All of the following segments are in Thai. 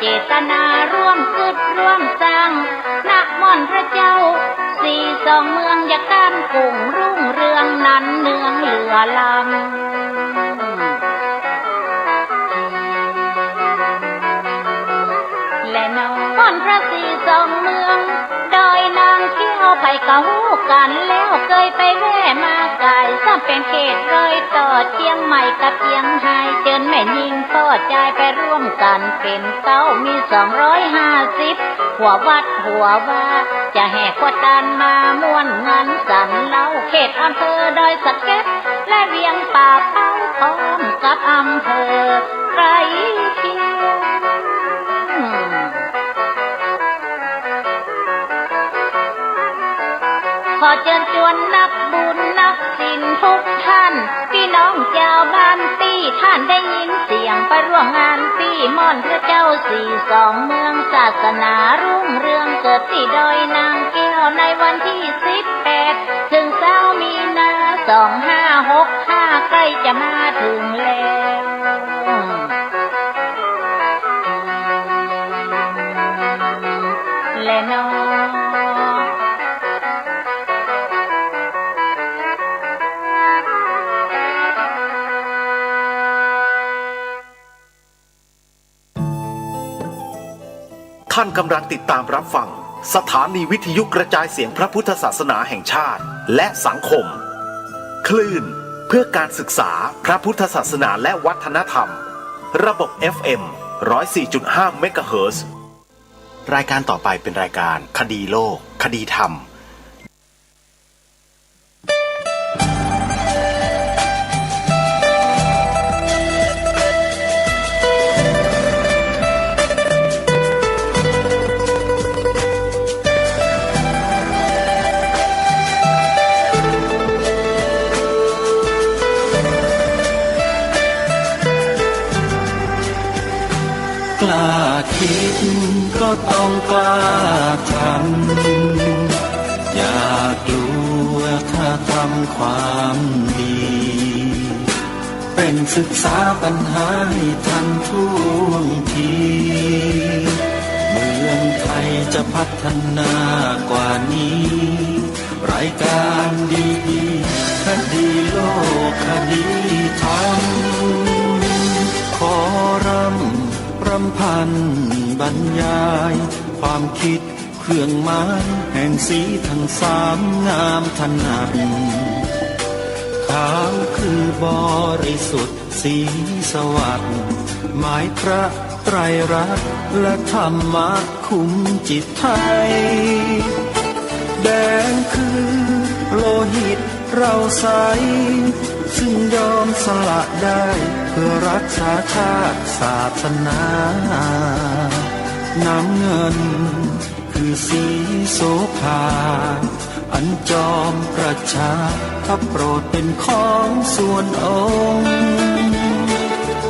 เจตนาร่วมกึดร่วมสร้างนะม่อนพระเจ้าสี่สองเมืองอย่าก้านกุ่งรุ่งเรืองนั้นเนืองเหลือลำและนอนพระสี่สองเมืองดอยนางเที่ยวไปกะหูกันแล้วเคยไปแว่มาไกลซ้ำเป็นเขตรอยต่อเชียงใหม่กับเชียงไฮ้เจิญแม่ยิงพ่อใจไปร่วมกันเป็นเก้ามี250หัววัดหัวว่าจะแห่ขวดกันมาม่วนงานสันเล่าเขตอำเภอดอยสะเก็ดและเวียงป่าเป้าพร้อมกับอำเภอไกรเคียงขอเชิญชวนนักบุญนักศิลป์ทุกท่านพี่น้องชาวบ้านตี้ท่านได้ยินเสียงไปร่วมงานตี้ม่อนพระเจ้าสี่สองเมืองศาสนารุ่งเรืองเกิดที่ดอยนางแก้วในวันที่18ถึง20มีนา2565ใกล้จะมาถึงแล้วและน้องท่านกำลังติดตามรับฟังสถานีวิทยุกระจายเสียงพระพุทธศาสนาแห่งชาติและสังคมคลื่นเพื่อการศึกษาพระพุทธศาสนาและวัฒนธรรมระบบ FM 104.5 เมกะเฮิรตซ์รายการต่อไปเป็นรายการคดีโลกคดีธรรมกล้าคิดก็ต้องกล้าทำอย่ากลัวถ้าทำความดีเป็นศึกษาปัญหาให้ทันท่วงทีเมืองไทยจะพัฒนากว่านี้รายการดีๆคดีโลกคดีธรรมขอรำพันบรรยายความคิดเครื่องหมายแห่งสีทั้งสามงามถนัดขาวคือบริสุทธิ์สีสวัสดิ์หมายพระไตรรัตน์และธรรมะคุ้มจิตไทยแดงคือโลหิตเราใสซึ่งยอมสละได้เพื่อรักษาชาติศาสนาน้ำเงินคือสีโสภาอันจอมประชาถ้าโปรดเป็นของส่วนองค์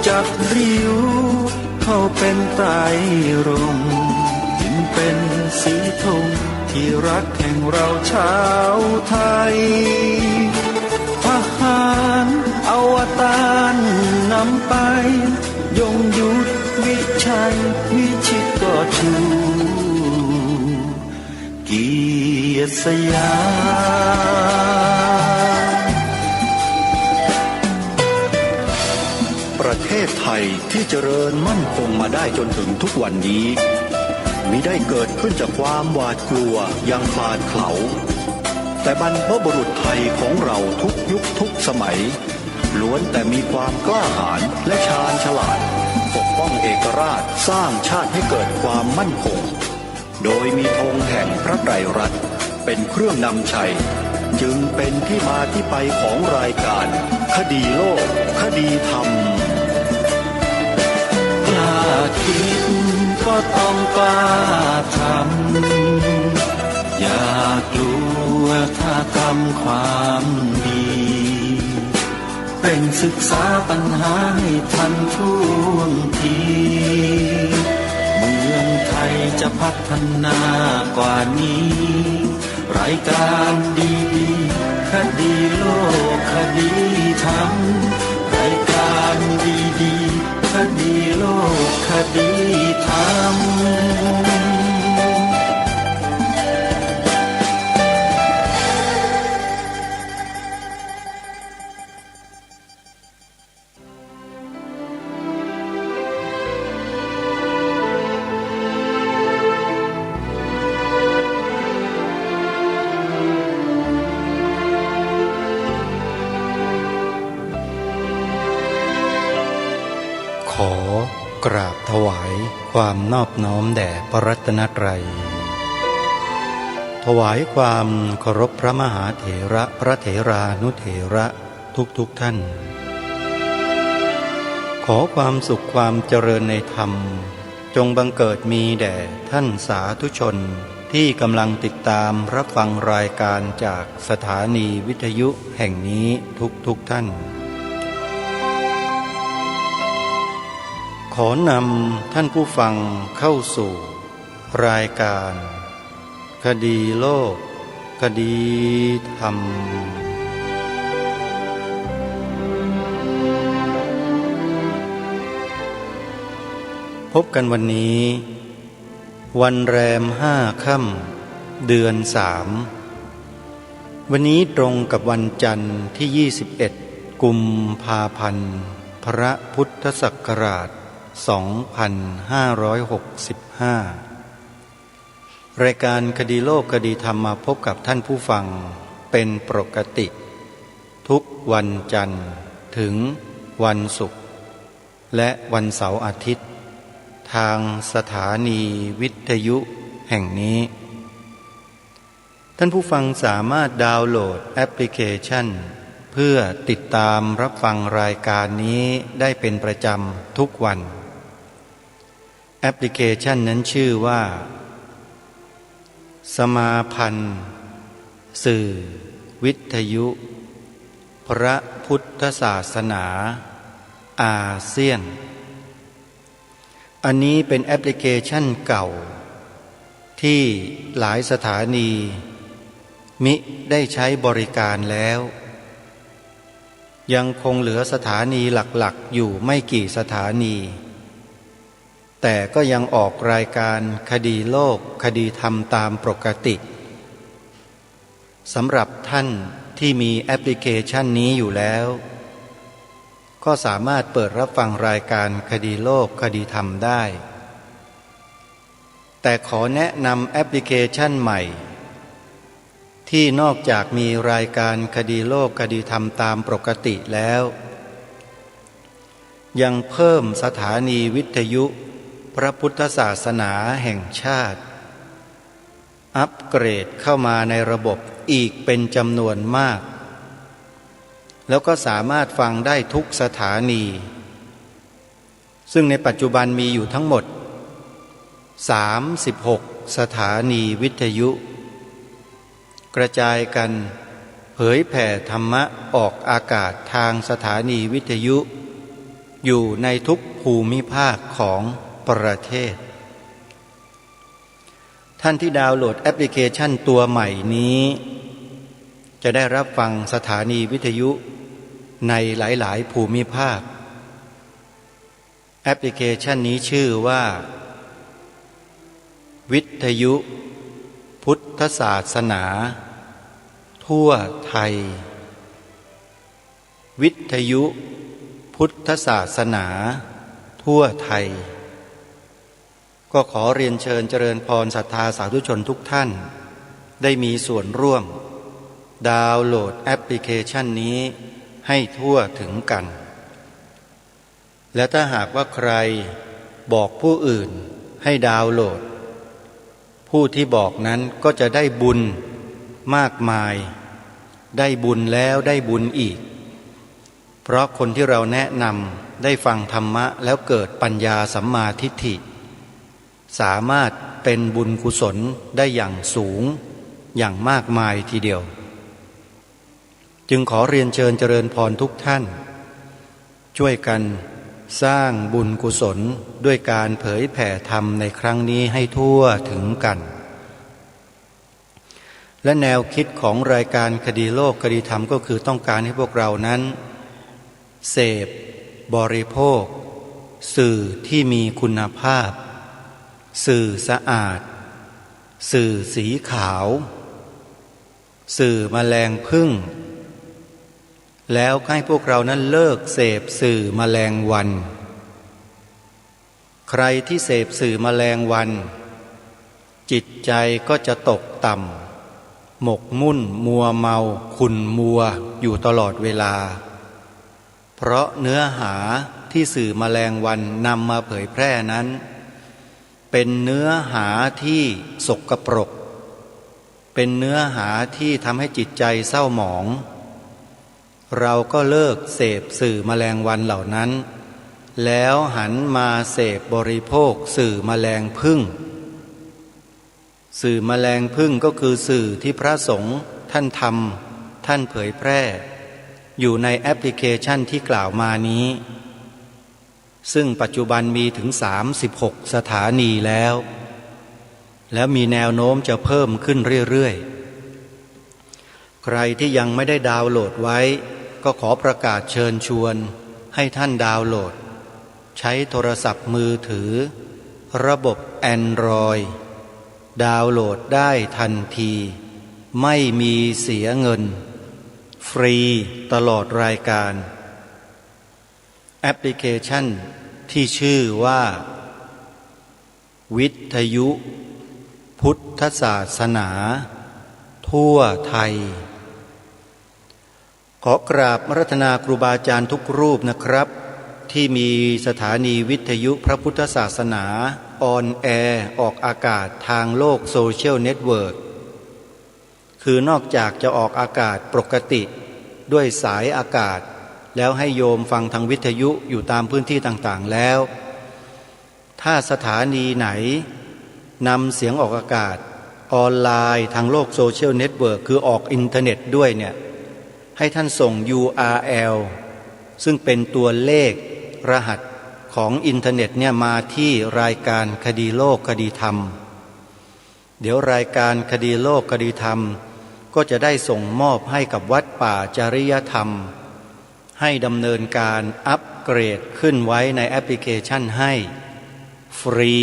จักริ้วเข้าเป็นไตรรงค์จึงเป็นสีธงที่รักแห่งเราชาวไทยทหารอวตารนำไปยงยุทธวิชัยวิชิตก็ชูเกียรติสยามประเทศไทยที่เจริญมั่นคงมาได้จนถึงทุกวันนี้มิได้เกิดขึ้นจากความหวาดกลัวอย่างคลาดเขลาแต่บรรพบุรุษไทยของเราทุกยุคทุกสมัยล้วนแต่มีความกล้าหาญและชาญฉลาดปกป้องเอกราชสร้างชาติให้เกิดความมั่นคงโดยมีธงแห่งพระไตรรัตน์เป็นเครื่องนำชัยจึงเป็นที่มาที่ไปของรายการคดีโลกคดีธรรมกล้าคิดก็ต้องกล้าทำอย่ากลัวถ้าทำความดีเป็นศึกษาปัญหาให้ทันท่วงทีเมืองไทยจะพัฒนากว่านี้รายการดีๆคดีโลกคดีธรรมรายการดีๆค ดีโลกคดีธรรมขอกราบถวายความนอบน้อมแด่พระรัตนตรัยถวายความเคารพพระมหาเถระพระเถรานุเถระทุกท่านขอความสุขความเจริญในธรรมจงบังเกิดมีแด่ท่านสาธุชนที่กำลังติดตามรับฟังรายการจากสถานีวิทยุแห่งนี้ทุกท่านขอนำท่านผู้ฟังเข้าสู่รายการคดีโลกคดีธรรมพบกันวันนี้วันแรม5 ค่ำเดือน 3วันนี้ตรงกับวันจันทร์ที่21 กุมภาพันธ์พระพุทธศักราช2565รายการคดีโลกคดีธรรมมาพบกับท่านผู้ฟังเป็นปกติทุกวันจันทร์ถึงวันศุกร์และวันเสาร์อาทิตย์ทางสถานีวิทยุแห่งนี้ท่านผู้ฟังสามารถดาวน์โหลดแอปพลิเคชันเพื่อติดตามรับฟังรายการนี้ได้เป็นประจำทุกวันแอปพลิเคชันนั้นชื่อว่าสมาพันธ์สื่อวิทยุพระพุทธศาสนาอาเซียนอันนี้เป็นแอปพลิเคชันเก่าที่หลายสถานีมิได้ใช้บริการแล้วยังคงเหลือสถานีหลักๆอยู่ไม่กี่สถานีแต่ก็ยังออกรายการคดีโลกคดีธรรมตามปกติสำหรับท่านที่มีแอปพลิเคชันนี้อยู่แล้วก็สามารถเปิดรับฟังรายการคดีโลกคดีธรรมได้แต่ขอแนะนำแอปพลิเคชันใหม่ที่นอกจากมีรายการคดีโลกคดีธรรมตามปกติแล้วยังเพิ่มสถานีวิทยุพระพุทธศาสนาแห่งชาติอัปเกรดเข้ามาในระบบอีกเป็นจำนวนมากแล้วก็สามารถฟังได้ทุกสถานีซึ่งในปัจจุบันมีอยู่ทั้งหมด36สถานีวิทยุกระจายกันเผยแผ่ธรรมะออกอากาศทางสถานีวิทยุอยู่ในทุกภูมิภาคของประเทศท่านที่ดาวน์โหลดแอปพลิเคชันตัวใหม่นี้จะได้รับฟังสถานีวิทยุในหลายๆภูมิภาคแอปพลิเคชันนี้ชื่อว่าวิทยุพุทธศาสนาทั่วไทยวิทยุพุทธศาสนาทั่วไทยก็ขอเรียนเชิญเจริญพรศรัทธาสาธุชนทุกท่านได้มีส่วนร่วมดาวน์โหลดแอปพลิเคชันนี้ให้ทั่วถึงกันและถ้าหากว่าใครบอกผู้อื่นให้ดาวน์โหลดผู้ที่บอกนั้นก็จะได้บุญมากมายได้บุญแล้วได้บุญอีกเพราะคนที่เราแนะนำได้ฟังธรรมะแล้วเกิดปัญญาสัมมาทิฏฐิสามารถเป็นบุญกุศลได้อย่างสูงอย่างมากมายทีเดียวจึงขอเรียนเชิญเจริญพรทุกท่านช่วยกันสร้างบุญกุศลด้วยการเผยแผ่ธรรมในครั้งนี้ให้ทั่วถึงกันและแนวคิดของรายการคดีโลกคดีธรรมก็คือต้องการให้พวกเรานั้นเสพบริโภค สื่อที่มีคุณภาพสื่อสะอาดสื่อสีขาวสื่อแมลงผึ้งแล้วให้พวกเรานั้นเลิกเสพสื่อแมลงวันใครที่เสพสื่อแมลงวันจิตใจก็จะตกต่ำหมกมุ่นมัวเมาขุ่นมัวอยู่ตลอดเวลาเพราะเนื้อหาที่สื่อแมลงวันนำมาเผยแพร่นั้นเป็นเนื้อหาที่สกปรกเป็นเนื้อหาที่ทำให้จิตใจเศร้าหมองเราก็เลิกเสพสื่อแมลงวันเหล่านั้นแล้วหันมาเสพบริโภคสื่อแมลงผึ้งสื่อแมลงผึ้งก็คือสื่อที่พระสงฆ์ท่านทำท่านเผยแพร่อยู่ในแอปพลิเคชันที่กล่าวมานี้ซึ่งปัจจุบันมีถึง36สถานีแล้วมีแนวโน้มจะเพิ่มขึ้นเรื่อยๆใครที่ยังไม่ได้ดาวน์โหลดไว้ก็ขอประกาศเชิญชวนให้ท่านดาวน์โหลดใช้โทรศัพท์มือถือระบบ Android ดาวน์โหลดได้ทันทีไม่มีเสียเงินฟรีตลอดรายการแอปพลิเคชันที่ชื่อว่าวิทยุพุทธศาสนาทั่วไทยขอกราบอาราธนาครูบาอาจารย์ทุกรูปนะครับที่มีสถานีวิทยุพระพุทธศาสนาออนแอร์ออกอากาศทางโลกโซเชียลเน็ตเวิร์กคือนอกจากจะออกอากาศปกติด้วยสายอากาศแล้วให้โยมฟังทางวิทยุอยู่ตามพื้นที่ต่างๆแล้วถ้าสถานีไหนนำเสียงออกอากาศออนไลน์ทางโลกโซเชียลเน็ตเวิร์กคือออกอินเทอร์เน็ตด้วยเนี่ยให้ท่านส่ง URL ซึ่งเป็นตัวเลขรหัสของอินเทอร์เน็ตเนี่ยมาที่รายการคดีโลกคดีธรรมเดี๋ยวรายการคดีโลกคดีธรรมก็จะได้ส่งมอบให้กับวัดป่าจริยธรรมให้ดำเนินการอัปเกรดขึ้นไว้ในแอปพลิเคชันให้ฟรี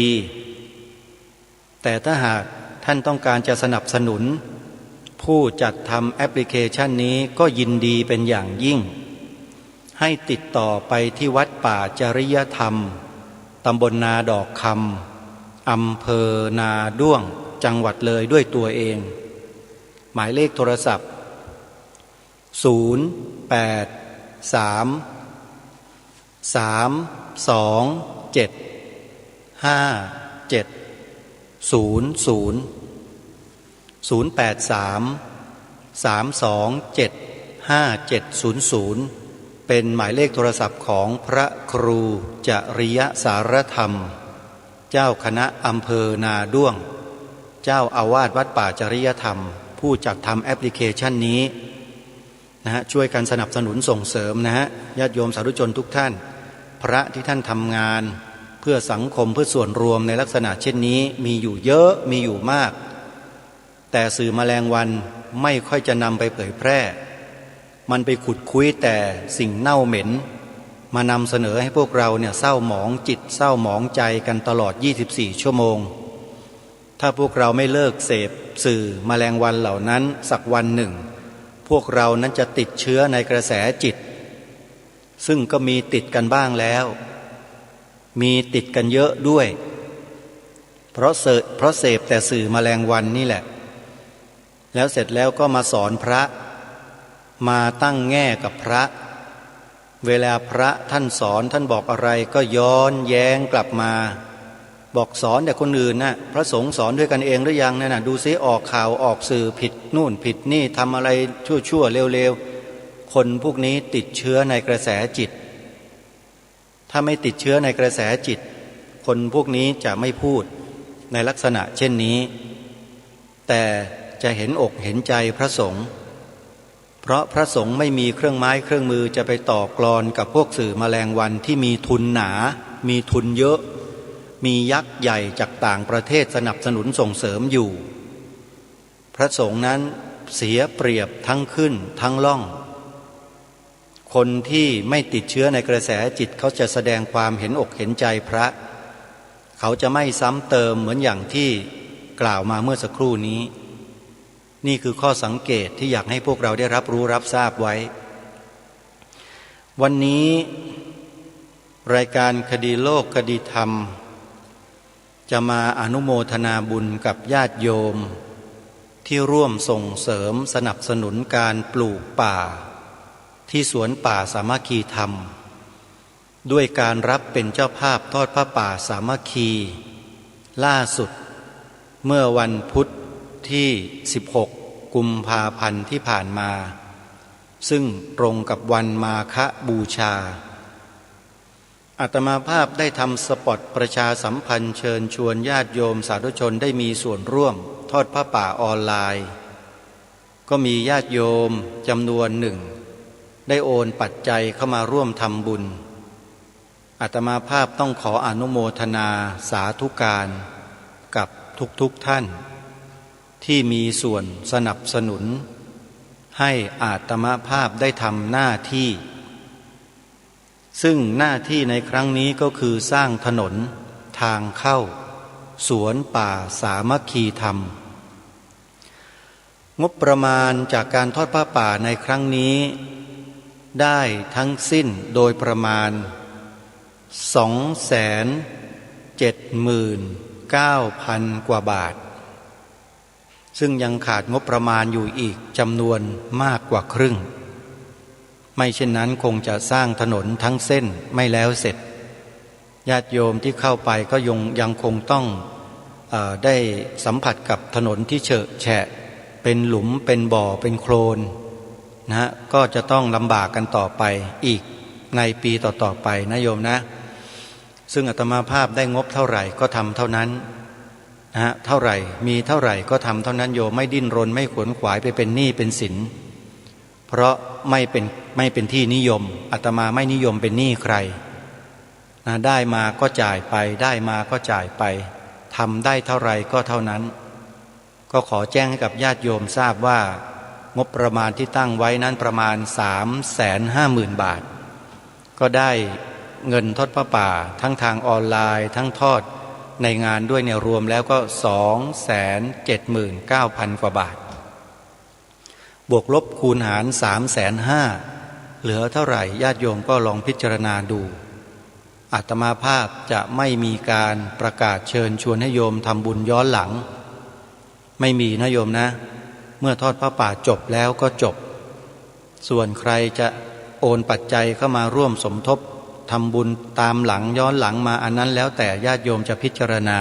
แต่ถ้าหากท่านต้องการจะสนับสนุนผู้จัดทำแอปพลิเคชันนี้ก็ยินดีเป็นอย่างยิ่งให้ติดต่อไปที่วัดป่าจริยธรรมตำบลนาดอกคำอำเภอนาด้วงจังหวัดเลยด้วยตัวเองหมายเลขโทรศัพท์เป็นหมายเลขโทรศัพท์ของพระครูจริยสารธรรมเจ้าคณะอำเภอนาด้วงเจ้าอาวาสวัดป่าจริยธรรมผู้จัดทำแอปพลิเคชันนี้ช่วยกันสนับสนุนส่งเสริมญาติโยมสาธุชนทุกท่านพระที่ท่านทำงานเพื่อสังคมเพื่อส่วนรวมในลักษณะเช่นนี้มีอยู่เยอะมีอยู่มากแต่สื่อแมลงวันไม่ค่อยจะนำไปเผยแพร่มันไปขุดคุ้ยแต่สิ่งเน่าเหม็นมานำเสนอให้พวกเราเนี่ยเศร้าหมองจิตเศร้าหมองใจกันตลอด24ชั่วโมงถ้าพวกเราไม่เลิกเสพสื่อแมลงวันเหล่านั้นสักวันหนึ่งพวกเรานั้นจะติดเชื้อในกระแสจิตซึ่งก็มีติดกันบ้างแล้วมีติดกันเยอะด้วยเพราะเสพแต่สื่อแมลงวันนี่แหละแล้วเสร็จแล้วก็มาสอนพระมาตั้งแง่กับพระเวลาพระท่านสอนท่านบอกอะไรก็ย้อนแย้งกลับมาบอกสอนแต่คนอื่นนะพระสงฆ์สอนด้วยกันเองหรือยังนั่นนะดูซิออกข่าวออกสื่อผิดนู่นผิดนี่ทำอะไรชั่วๆเร็วๆคนพวกนี้ติดเชื้อในกระแสจิตถ้าไม่ติดเชื้อในกระแสจิตคนพวกนี้จะไม่พูดในลักษณะเช่นนี้แต่จะเห็นอกเห็นใจพระสงฆ์เพราะพระสงฆ์ไม่มีเครื่องไม้เครื่องมือจะไปต่อกลอนกับพวกสื่อแมลงวันที่มีทุนหนามีทุนเยอะมียักษ์ใหญ่จากต่างประเทศสนับสนุนส่งเสริมอยู่พระสงฆ์นั้นเสียเปรียบทั้งขึ้นทั้งล่อง คนที่ไม่ติดเชื้อในกระแสจิตเขาจะแสดงความเห็นอกเห็นใจพระเขาจะไม่ซ้ำเติมเหมือนอย่างที่กล่าวมาเมื่อสักครู่นี้นี่คือข้อสังเกตที่อยากให้พวกเราได้รับรู้รับทราบไว้วันนี้รายการคดีโลกคดีธรรมจะมาอนุโมทนาบุญกับญาติโยมที่ร่วมส่งเสริมสนับสนุนการปลูกป่าที่สวนป่าสามัคคีธรรมด้วยการรับเป็นเจ้าภาพทอดผ้าป่าสามัคคีล่าสุดเมื่อวันพุธที่16กุมภาพันธ์ที่ผ่านมาซึ่งตรงกับวันมาฆบูชาอาตมาภาพได้ทำสปอตประชาสัมพันธ์เชิญชวนญาติโยมสาธุชนได้มีส่วนร่วมทอดผ้าป่าออนไลน์ก็มีญาติโยมจำนวนหนึ่งได้โอนปัจจัยเข้ามาร่วมทำบุญอาตมาภาพต้องขออนุโมทนาสาธุการกับทุกท่านที่มีส่วนสนับสนุนให้อาตมาภาพได้ทำหน้าที่ซึ่งหน้าที่ในครั้งนี้ก็คือสร้างถนนทางเข้าสวนป่าสามัคคีธรรมงบประมาณจากการทอดผ้าป่าในครั้งนี้ได้ทั้งสิ้นโดยประมาณ 279,000 กว่าบาทซึ่งยังขาดงบประมาณอยู่อีกจำนวนมากกว่าครึ่งไม่เช่นนั้นคงจะสร้างถนนทั้งเส้นไม่แล้วเสร็จญาติโยมที่เข้าไปก็ยังคงต้องได้สัมผัสกับถนนที่เฉอะแฉะเป็นหลุมเป็นบ่อเป็นโคลนนะก็จะต้องลำบากกันต่อไปอีกในปีต่อๆไปนะโยมนะซึ่งอาตมาภาพได้งบเท่าไหร่ก็ทำเท่านั้นนะเท่าไหร่มีเท่าไหร่ก็ทำเท่านั้นโยมไม่ดิ้นรนไม่ขวนขวายไปเป็นหนี้เป็นสินเพราะไม่เป็นที่นิยมอาตมาไม่นิยมเป็นหนี้ใครนะได้มาก็จ่ายไปได้มาก็จ่ายไปทำได้เท่าไหร่ก็เท่านั้นก็ขอแจ้งให้กับญาติโยมทราบว่างบประมาณที่ตั้งไว้นั้นประมาณ 350,000 บาทก็ได้เงินทอดผ้าป่าทั้งทางออนไลน์ทั้งทอดในงานด้วยเนี่ยรวมแล้วก็ 279,000 กว่าบาทบวกลบคูณหาร 350,000 เหลือเท่าไหร่ญาติโยมก็ลองพิจารณาดูอาตมาภาพจะไม่มีการประกาศเชิญชวนให้โยมทำบุญย้อนหลังไม่มีนะโยมนะเมื่อทอดผ้าป่าจบแล้วก็จบส่วนใครจะโอนปัจจัยเข้ามาร่วมสมทบทำบุญตามหลังย้อนหลังมาอันนั้นแล้วแต่ญาติโยมจะพิจารณา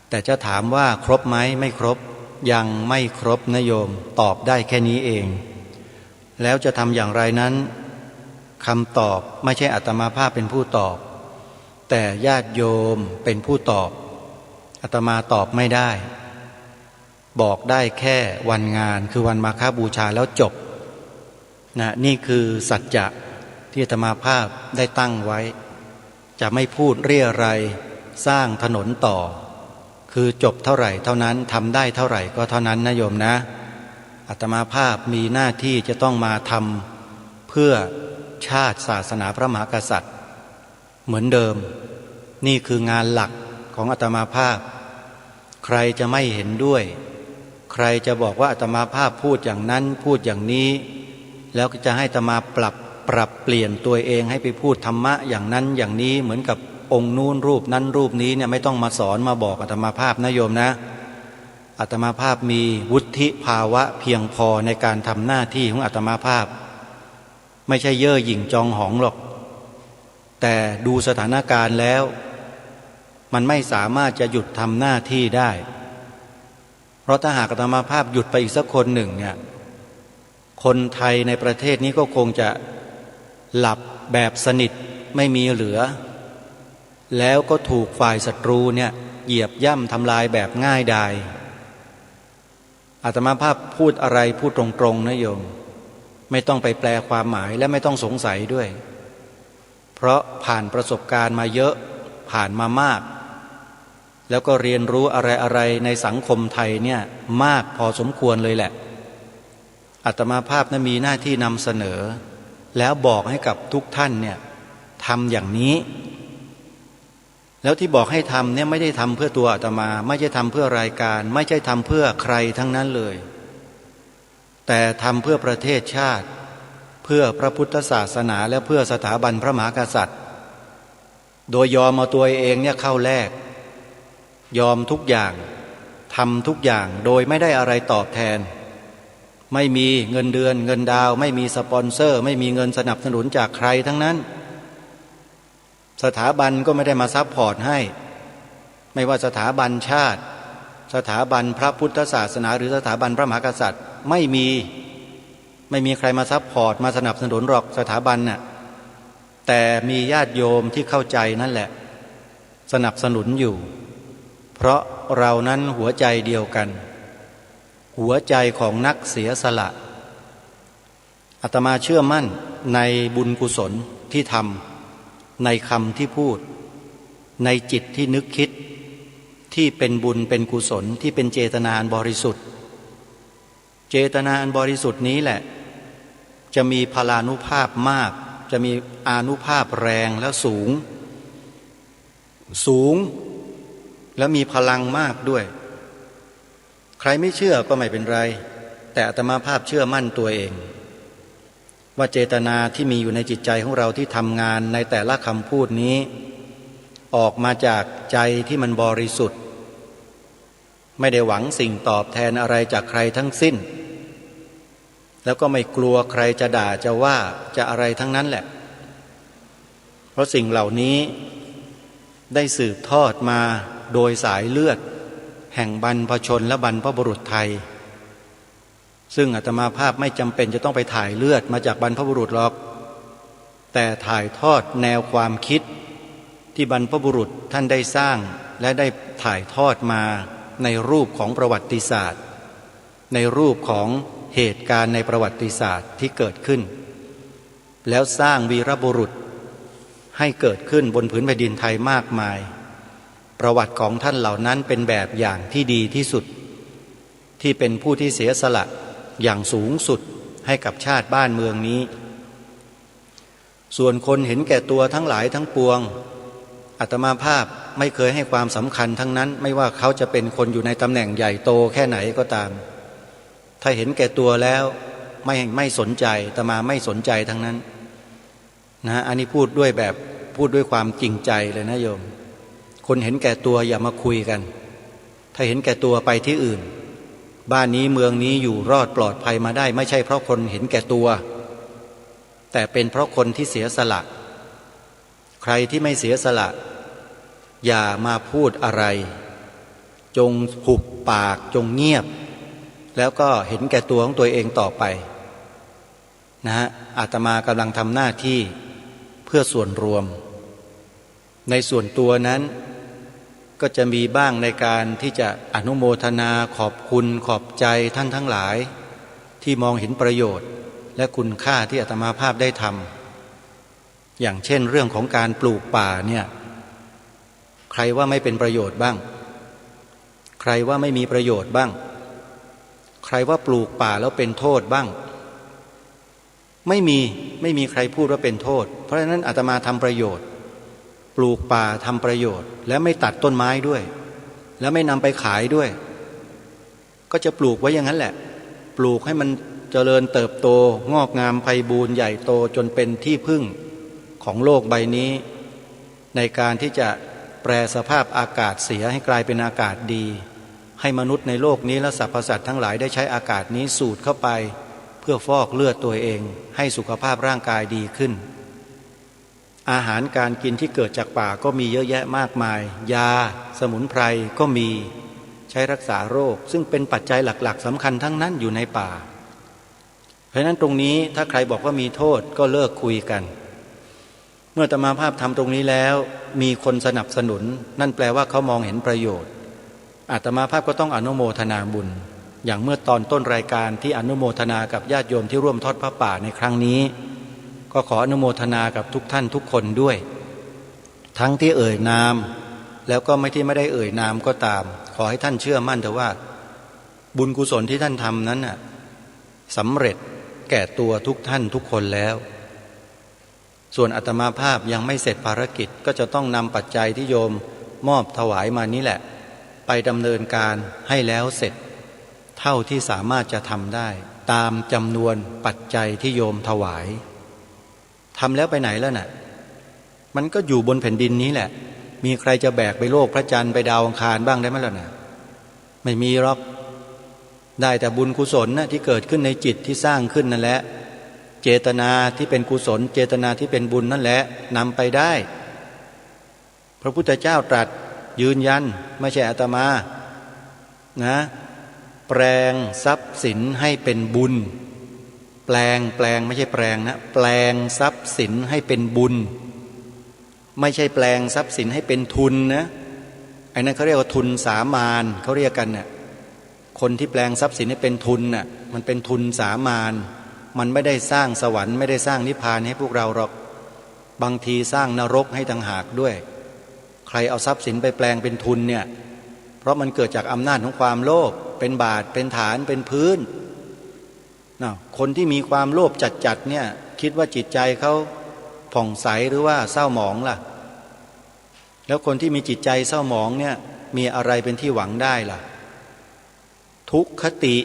แต่จะถามว่าครบไหมไม่ครบยังไม่ครบนะโยมตอบได้แค่นี้เองแล้วจะทำอย่างไรนั้นคำตอบไม่ใช่อาตมาภาพเป็นผู้ตอบแต่ญาติโยมเป็นผู้ตอบอาตมาตอบไม่ได้บอกได้แค่วันงานคือวันมาฆบูชาแล้วจบนะนี่คือสัจจะที่อาตมาภาพได้ตั้งไว้จะไม่พูดเรี่ยไรสร้างถนนต่อคือจบเท่าไหร่เท่านั้นทำได้เท่าไหร่ก็เท่านั้นนะโยมนะอาตมาภาพมีหน้าที่จะต้องมาทำเพื่อชาติศาสนาพระมหากษัตริย์เหมือนเดิมนี่คืองานหลักของอาตมาภาพใครจะไม่เห็นด้วยใครจะบอกว่าอาตมาภาพพูดอย่างนั้นพูดอย่างนี้แล้วก็จะให้อาตมาปรับเปลี่ยนตัวเองให้ไปพูดธรรมะอย่างนั้นอย่างนี้เหมือนกับองค์นู้นรูปนั้นรูปนี้เนี่ยไม่ต้องมาสอนมาบอกอาตมาภาพนะโยมนะอาตมาภาพมีวุฒิภาวะเพียงพอในการทำหน้าที่ของอาตมาภาพไม่ใช่เย่อหยิ่งจองหองหรอกแต่ดูสถานการณ์แล้วมันไม่สามารถจะหยุดทำหน้าที่ได้เพราะถ้าหากอาตมาภาพหยุดไปอีกสักคนหนึ่งเนี่ยคนไทยในประเทศนี้ก็คงจะหลับแบบสนิทไม่มีเหลือแล้วก็ถูกฝ่ายศัตรูเนี่ยเหยียบย่ำทำลายแบบง่ายดายอาตมาภาพพูดอะไรพูดตรงๆนะโยมไม่ต้องไปแปลความหมายและไม่ต้องสงสัยด้วยเพราะผ่านประสบการณ์มาเยอะผ่านมามากแล้วก็เรียนรู้อะไรๆในสังคมไทยเนี่ยมากพอสมควรเลยแหละอาตมาภาพนั้นมีหน้าที่นำเสนอ แล้วบอกให้กับทุกท่านเนี่ยทำอย่างนี้แล้วที่บอกให้ทำเนี่ยไม่ได้ทำเพื่อตัวอาตมาไม่ใช่ทำเพื่อรายการไม่ใช่ทำเพื่อใครทั้งนั้นเลยแต่ทำเพื่อประเทศชาติเพื่อพระพุทธศาสนาและเพื่อสถาบันพระมหากษัตริย์โดยยอมเอาตัวเองเนี่ยเข้าแลกยอมทุกอย่างทำทุกอย่างโดยไม่ได้อะไรตอบแทนไม่มีเงินเดือนเงินดาวไม่มีสปอนเซอร์ไม่มีเงินสนับสนุนจากใครทั้งนั้นสถาบันก็ไม่ได้มาซัพพอร์ตให้ไม่ว่าสถาบันชาติสถาบันพระพุทธศาสนาหรือสถาบันพระมหากษัตริย์ไม่มีใครมาซัพพอร์ตมาสนับสนุนหรอกสถาบันน่ะแต่มีญาติโยมที่เข้าใจนั่นแหละสนับสนุนอยู่เพราะเรานั้นหัวใจเดียวกันหัวใจของนักเสียสละอาตมาเชื่อมั่นในบุญกุศลที่ทำในคำที่พูดในจิตที่นึกคิดที่เป็นบุญเป็นกุศลที่เป็นเจตนาอันบริสุทธิ์เจตนาอันบริสุทธิ์นี้แหละจะมีพลานุภาพมากจะมีอานุภาพแรงและสูงและมีพลังมากด้วยใครไม่เชื่อก็ไม่เป็นไรแต่อาตมาภาพเชื่อมั่นตัวเองว่าเจตนาที่มีอยู่ในจิตใจของเราที่ทำงานในแต่ละคำพูดนี้ออกมาจากใจที่มันบริสุทธิ์ไม่ได้หวังสิ่งตอบแทนอะไรจากใครทั้งสิ้นแล้วก็ไม่กลัวใครจะด่าจะว่าจะอะไรทั้งนั้นแหละเพราะสิ่งเหล่านี้ได้สืบทอดมาโดยสายเลือดแห่งบรรพชนและบรรพบุรุษไทยซึ่งอาตมาภาพไม่จำเป็นจะต้องไปถ่ายเลือดมาจากบรรพบุรุษหรอกแต่ถ่ายทอดแนวความคิดที่บรรพบุรุษท่านได้สร้างและได้ถ่ายทอดมาในรูปของประวัติศาสตร์ในรูปของเหตุการณ์ในประวัติศาสตร์ที่เกิดขึ้นแล้วสร้างวีรบุรุษให้เกิดขึ้นบนผืนแผ่นดินไทยมากมายประวัติของท่านเหล่านั้นเป็นแบบอย่างที่ดีที่สุดที่เป็นผู้ที่เสียสละอย่างสูงสุดให้กับชาติบ้านเมืองนี้ส่วนคนเห็นแก่ตัวทั้งหลายทั้งปวงอาตมาภาพไม่เคยให้ความสำคัญทั้งนั้นไม่ว่าเขาจะเป็นคนอยู่ในตำแหน่งใหญ่โตแค่ไหนก็ตามถ้าเห็นแก่ตัวแล้วไม่สนใจอาตมาไม่สนใจทั้งนั้นนะอันนี้พูดด้วยความจริงใจเลยนะโยมคนเห็นแก่ตัวอย่ามาคุยกันถ้าเห็นแก่ตัวไปที่อื่นบ้านนี้เมืองนี้อยู่รอดปลอดภัยมาได้ไม่ใช่เพราะคนเห็นแก่ตัวแต่เป็นเพราะคนที่เสียสละใครที่ไม่เสียสละอย่ามาพูดอะไรจงหุบปากจงเงียบแล้วก็เห็นแก่ตัวของตัวเองต่อไปนะฮะอาตมากำลังทำหน้าที่เพื่อส่วนรวมในส่วนตัวนั้นก็จะมีบ้างในการที่จะอนุโมทนาขอบคุณขอบใจท่านทั้งหลายที่มองเห็นประโยชน์และคุณค่าที่อาตมาภาพได้ทำอย่างเช่นเรื่องของการปลูกป่าเนี่ยใครว่าไม่เป็นประโยชน์บ้างใครว่าไม่มีประโยชน์บ้างใครว่าปลูกป่าแล้วเป็นโทษบ้างไม่มีใครพูดว่าเป็นโทษเพราะฉะนั้นอาตมาทำประโยชน์ปลูกป่าทำประโยชน์และไม่ตัดต้นไม้ด้วยและไม่นำไปขายด้วยก็จะปลูกไว้อย่างนั้นแหละปลูกให้มันเจริญเติบโตงอกงามไพบูลย์ใหญ่โตจนเป็นที่พึ่งของโลกใบนี้ในการที่จะแปรสภาพอากาศเสียให้กลายเป็นอากาศดีให้มนุษย์ในโลกนี้และสรรพสัตว์ทั้งหลายได้ใช้อากาศนี้สูดเข้าไปเพื่อฟอกเลือดตัวเองให้สุขภาพร่างกายดีขึ้นอาหารการกินที่เกิดจากป่าก็มีเยอะแยะมากมายยาสมุนไพรก็มีใช้รักษาโรคซึ่งเป็นปัจจัยหลักๆสำคัญทั้งนั้นอยู่ในป่าเพราะฉะนั้นตรงนี้ถ้าใครบอกว่ามีโทษก็เลิกคุยกันเมื่ออาตมาภาพทำตรงนี้แล้วมีคนสนับสนุนนั่นแปลว่าเขามองเห็นประโยชน์อาตมาภาพก็ต้องอนุโมทนาบุญอย่างเมื่อตอนต้นรายการที่อนุโมทนากับญาติโยมที่ร่วมทอดผ้าป่าในครั้งนี้ก็ขออนุโมทนากับทุกท่านทุกคนด้วยทั้งที่เอ่ยนามแล้วก็ไม่ได้เอ่ยนามก็ตามขอให้ท่านเชื่อมั่นเถอะว่าบุญกุศลที่ท่านทำนั้นน่ะสำเร็จแก่ตัวทุกท่านทุกคนแล้ว ส่วนอาตมาภาพยังไม่เสร็จภารกิจก็จะต้องนำปัจจัยที่โยมมอบถวายมานี้แหละไปดำเนินการให้แล้วเสร็จเท่าที่สามารถจะทำได้ตามจำนวนปัจจัยที่โยมถวายทำแล้วไปไหนแล้วน่ะมันก็อยู่บนแผ่นดินนี้แหละมีใครจะแบกไปโลกพระจันทร์ไปดาวอังคารบ้างได้ไหมล่ะน่ะไม่มีหรอกได้แต่บุญกุศลนะที่เกิดขึ้นในจิตที่สร้างขึ้นนั่นแหละเจตนาที่เป็นกุศลเจตนาที่เป็นบุญนั่นแหละนำไปได้พระพุทธเจ้าตรัสยืนยันไม่ใช่อาตมานะแปลงทรัพย์สินให้เป็นบุญแปลงไม่ใช่แปลงนะแปลงทรัพย์สินให้เป็นบุญไม่ใช่แปลงทรัพย์สินให้เป็นทุนนะไอ้นั่นเขาเรียกว่าทุนสามานเขาเรียกกันน่ะคนที่แปลงทรัพย์สินให้เป็นทุนน่ะมันเป็นทุนสามานมันไม่ได้สร้างสวรรค์ไม่ได้สร้างนิพพานให้พวกเราหรอกบางทีสร้างนรกให้ต่างหากด้วยใครเอาทรัพย์สินไปแปลงเป็นทุนเนี่ยเพราะมันเกิดจากอำนาจของความโลภเป็นบาทเป็นฐานเป็นพื้นคนที่มีความโลภจัดเนี่ยคิดว่าจิตใจเขาผ่องใสหรือว่าเศร้าหมองล่ะแล้วคนที่มีจิตใจเศร้าหมองเนี่ยมีอะไรเป็นที่หวังได้ล่ะทุกขติ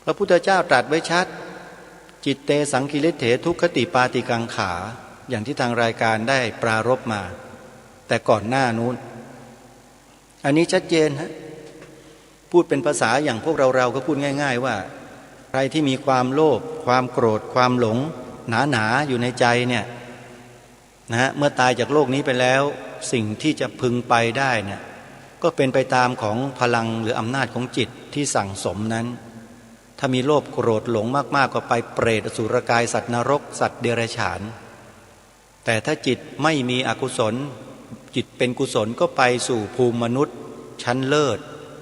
พระพุทธเจ้าตรัสไว้ชัดจิตเตสังคิริเถทุกขติปาติกังขาอย่างที่ทางรายการได้ปรารภมาแต่ก่อนหน้านู้นอันนี้ชัดเจนฮะพูดเป็นภาษาอย่างพวกเราก็พูดง่ายๆว่าใครที่มีความโลภความโกรธความหลงหนาอยู่ในใจเนี่ยนะเมื่อตายจากโลกนี้ไปแล้วสิ่งที่จะพึงไปได้เนี่ยก็เป็นไปตามของพลังหรืออำนาจของจิตที่สั่งสมนั้นถ้ามีโลภโกรธหลงมากๆก็ไปเปรตอสุรกายสัตว์นรกสัตว์เดรัจฉานแต่ถ้าจิตไม่มีอกุศลจิตเป็นกุศลก็ไปสู่ภูมิมนุษย์ชั้นเลิศ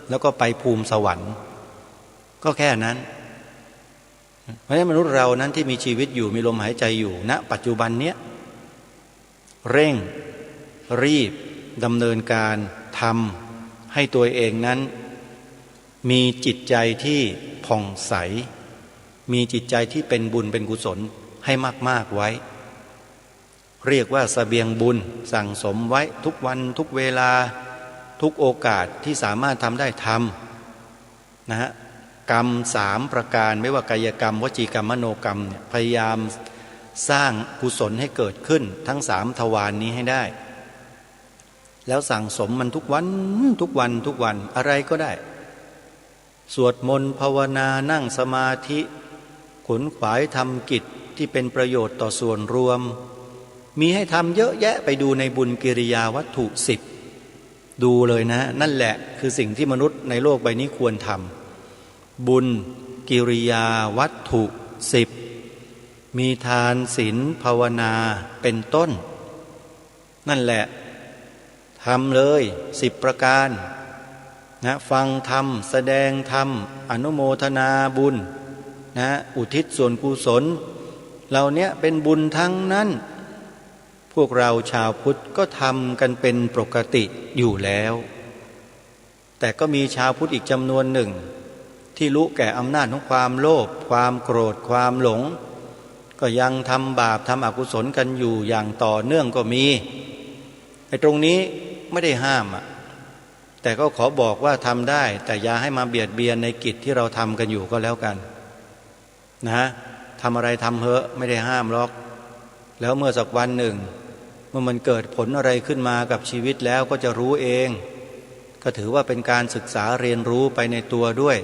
แล้วก็ไปภูมิสวรรค์ก็แค่นั้นเพราะฉะนั้นมนุษย์เรานั้นที่มีชีวิตอยู่มีลมหายใจอยู่ณปัจจุบันเนี้ยเร่งรีบดำเนินการทำให้ตัวเองนั้นมีจิตใจที่ผ่องใสมีจิตใจที่เป็นบุญเป็นกุศลให้มากๆไว้เรียกว่าเสบียงบุญสั่งสมไว้ทุกวันทุกเวลาทุกโอกาสที่สามารถทำได้ทำนะฮะกรรม3ประการไม่ว่ากายกรรมวจีกรรมมโนกรรมเนี่ยพยายามสร้างกุศลให้เกิดขึ้นทั้ง3ทวาร นี้ให้ได้แล้วสั่งสมมันทุกวันอะไรก็ได้สวดมนต์ภาวนานั่งสมาธิขนขวายทำกิจที่เป็นประโยชน์ต่อส่วนรวมมีให้ทำเยอะแยะไปดูในบุญกิริยาวัตถุ10ดูเลยนะนั่นแหละคือสิ่งที่มนุษย์ในโลกใบนี้ควรทำบุญกิริยาวัตถุ10มีทานศีลภาวนาเป็นต้นนั่นแหละทำเลย10ประการนะฟังธรรมแสดงธรรมอนุโมทนาบุญนะอุทิศส่วนกุศลเหล่านี้เป็นบุญทั้งนั้นพวกเราชาวพุทธก็ทำกันเป็นปกติอยู่แล้วแต่ก็มีชาวพุทธอีกจำนวนหนึ่งที่รู้แก่อำนาจของความโลภความโกรธความหลงก็ยังทำบาปทำอกุศลกันอยู่อย่างต่อเนื่องก็มีไอ้ตรงนี้ไม่ได้ห้ามแต่ก็ขอบอกว่าทำได้แต่อย่าให้มาเบียดเบียนในกิจที่เราทำกันอยู่ก็แล้วกันนะทำอะไรทำเถอะไม่ได้ห้ามหรอกแล้วเมื่อสักวันหนึ่งเมื่อมันเกิดผลอะไรขึ้นมากับชีวิตแล้วก็จะรู้เองก็ถือว่าเป็นการศึกษาเรียนรู้ไปในตัวด้วย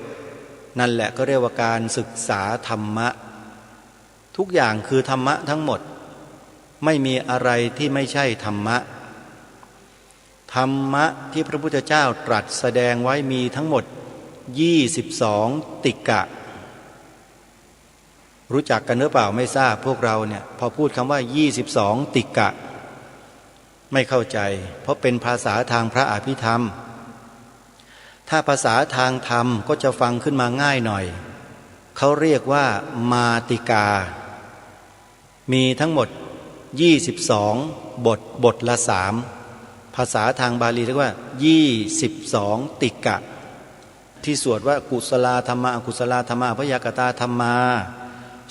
นั่นแหละก็เรียกว่าการศึกษาธรรมะทุกอย่างคือธรรมะทั้งหมดไม่มีอะไรที่ไม่ใช่ธรรมะธรรมะที่พระพุทธเจ้าตรัสแสดงไว้มีทั้งหมด22ติกะรู้จักกันหรือเปล่าไม่ทราบพวกเราเนี่ยพอพูดคำว่า22ติกะไม่เข้าใจเพราะเป็นภาษาทางพระอภิธรรมถ้าภาษาทางธรรมก็จะฟังขึ้นมาง่ายหน่อยเขาเรียกว่ามาติกามีทั้งหมด22บทละ3ภาษาทางบาลีเรียกว่า22ติกะที่สวดว่ากุศลธรรมะอกุศลธรรมะพยากตาธรรมา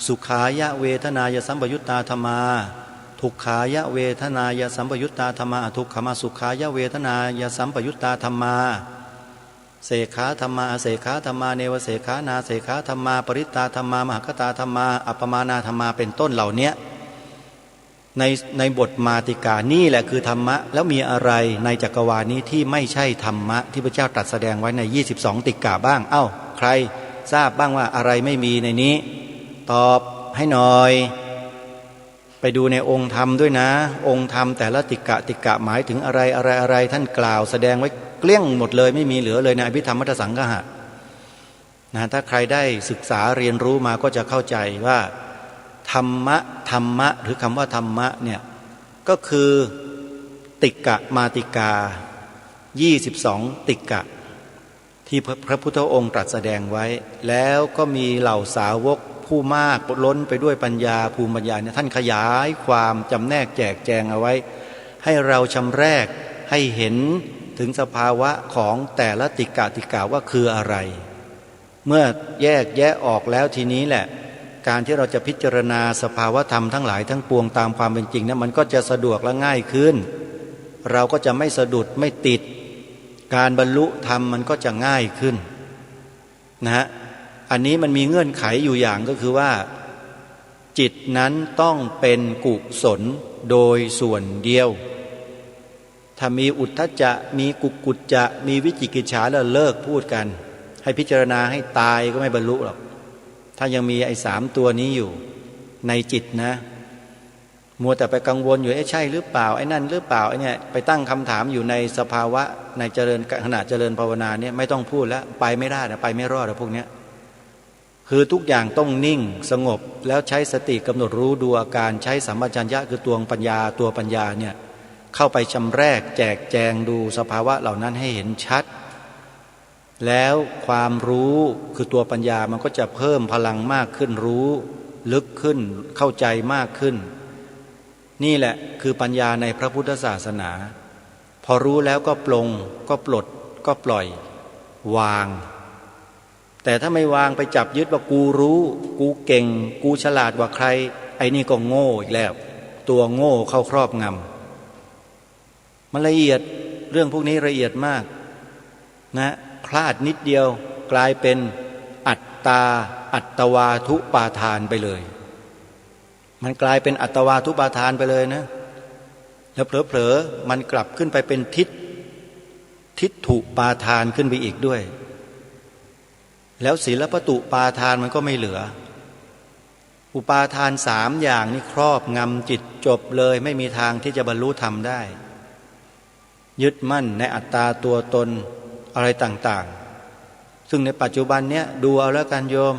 สุขายะเวทนายสัมปยุตตาธรรมาทุกขายะเวทนายสัมปยุตตาธรรมาทุกขมาสุขายะเวทนายสัมปยุตตาธรรมาเสขาธรรมาเสขาธรรมาเนวเสขานาเสขาธรรมาปริตตาธรรมามหคตาธรรมาอัปปมานาธรรมาเป็นต้นเหล่านี้ในบทมาติกานี่แหละคือธรรมะแล้วมีอะไรในจักรวาลนี้ที่ไม่ใช่ธรรมะที่พระเจ้าตรัสแสดงไว้ใน22ติกาบ้างเอ้าใครทราบบ้างว่าอะไรไม่มีในนี้ตอบให้หน่อยไปดูในองค์ธรรมด้วยนะองค์ธรรมแต่ละติกะหมายถึงอะไรท่านกล่าวแสดงไว้เกลี้ยงหมดเลยไม่มีเหลือเลยในอภิธรรมมัทธสังฆะนะถ้าใครได้ศึกษาเรียนรู้มาก็จะเข้าใจว่าธรรมะหรือคำว่าธรรมะเนี่ยก็คือติกะมาติกา22ติกะที่พระพุทธองค์ตรัสแสดงไว้แล้วก็มีเหล่าสาวกผู้มากล้นไปด้วยปัญญาภูมิปัญญาเนี่ยท่านขยายความจำแนกแจกแจงเอาไว้ให้เราชำแรกให้เห็นถึงสภาวะของแต่ละติกะว่าคืออะไรเมื่อแยกแยะออกแล้วทีนี้แหละการที่เราจะพิจารณาสภาวะธรรมทั้งหลายทั้งปวงตามความเป็นจริงนะมันก็จะสะดวกและง่ายขึ้นเราก็จะไม่สะดุดไม่ติดการบรรลุธรรมมันก็จะง่ายขึ้นนะฮะอันนี้มันมีเงื่อนไขอยู่อย่างก็คือว่าจิตนั้นต้องเป็นกุศลโดยส่วนเดียวถ้ามีอุทธัจจะมีกุจจะมีวิจิกิจฉาแล้วเลิกพูดกันให้พิจารณาให้ตายก็ไม่บรรลุหรอกถ้ายังมีไอ้3ตัวนี้อยู่ในจิตนะมัวแต่ไปกังวลอยู่ใช่หรือเปล่าไอ้นั่นหรือเปล่าไอ้เนี่ยไปตั้งคำถามอยู่ในสภาวะในขณะเจริญภาวนาเนี่ยไม่ต้องพูดแล้วไปไม่ได้นะไปไม่รอดนะพวกเนี้ยคือทุกอย่างต้องนิ่งสงบแล้วใช้สติกำหนดรู้ดูอาการใช้สัมปชัญญะคือตัวปัญญาเนี่ยเข้าไปชำแรกแจกแจงดูสภาวะเหล่านั้นให้เห็นชัดแล้วความรู้คือตัวปัญญามันก็จะเพิ่มพลังมากขึ้นรู้ลึกขึ้นเข้าใจมากขึ้นนี่แหละคือปัญญาในพระพุทธศาสนาพอรู้แล้วก็ปลงก็ปลดก็ปล่อยวางแต่ถ้าไม่วางไปจับยึดว่ากูรู้กูเก่งกูฉลาดกว่าใครไอ้นี่ก็โง่อีกแล้วตัวโง่เข้าครอบงำมันละเอียดเรื่องพวกนี้ละเอียดมากนะพลาดนิดเดียวกลายเป็นอัตวาทุปาทานไปเลยมันกลายเป็นอัตวาทุปาทานไปเลยนะแล้วเผลอๆมันกลับขึ้นไปเป็นทิฏฐุปาทานขึ้นไปอีกด้วยแล้วศีลปตุปาทานมันก็ไม่เหลืออุปาทาน3อย่างนี่ครอบงำจิตจบเลยไม่มีทางที่จะบรรลุธรรมได้ยึดมั่นในอัตตาตัวตนอะไรต่างๆซึ่งในปัจจุบันเนี้ยดูเอาแล้วกันโยม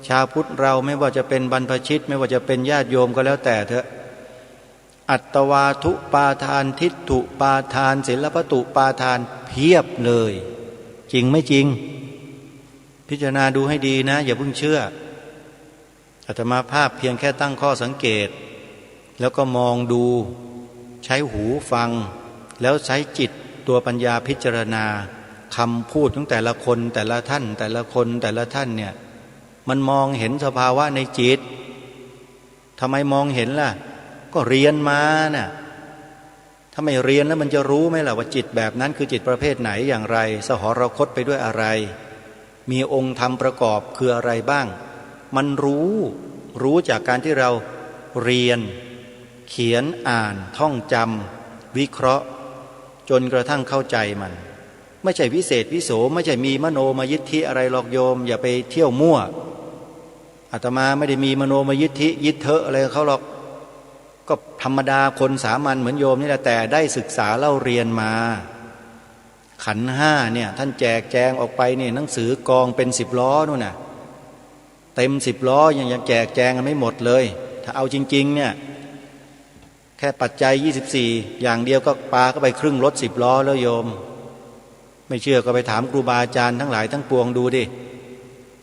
ชาวพุทธเราไม่ว่าจะเป็นบรรพชิตไม่ว่าจะเป็นญาติโยมก็แล้วแต่เถอะอัตวาทุปาทานทิฏฐุปาทานศีลปตุปาทานเพียบเลยจริงไม่จริงพิจารณาดูให้ดีนะอย่าเพิ่งเชื่ออาตมาภาพเพียงแค่ตั้งข้อสังเกตแล้วก็มองดูใช้หูฟังแล้วใช้จิตตัวปัญญาพิจารณาคำพูดของแต่ละคนแต่ละท่านเนี่ยมันมองเห็นสภาวะในจิตทำไมมองเห็นล่ะก็เรียนมาน่ะถ้าไม่เรียนแล้วมันจะรู้ไหมล่ะว่าจิตแบบนั้นคือจิตประเภทไหนอย่างไรสหรคตไปด้วยอะไรมีองค์ธรรมประกอบคืออะไรบ้างมันรู้จากการที่เราเรียนเขียนอ่านท่องจำวิเคราะห์จนกระทั่งเข้าใจมันไม่ใช่วิเศษวิโสไม่ใช่มีมโนมยิทธิอะไรหรอกโยมอย่าไปเที่ยวมั่วอาตมาไม่ได้มีมโนมยิทธิยิทเถอะอะไรเขาหรอกก็ธรรมดาคนสามัญเหมือนโยมนี่แหละแต่ได้ศึกษาเล่าเรียนมาขันธ์5เนี่ยท่านแจกแจงออกไปเนี่ยหนังสือกองเป็น10ล้อนู่นน่ะเต็ม10ล้อยังแจกแจงกันไม่หมดเลยถ้าเอาจริงๆเนี่ยแค่ปัจจัย24อย่างเดียวก็ปาก็ไปครึ่งรถ10ล้อแล้วโยมไม่เชื่อก็ไปถามครูบาอาจารย์ทั้งหลายทั้งปวงดูดิ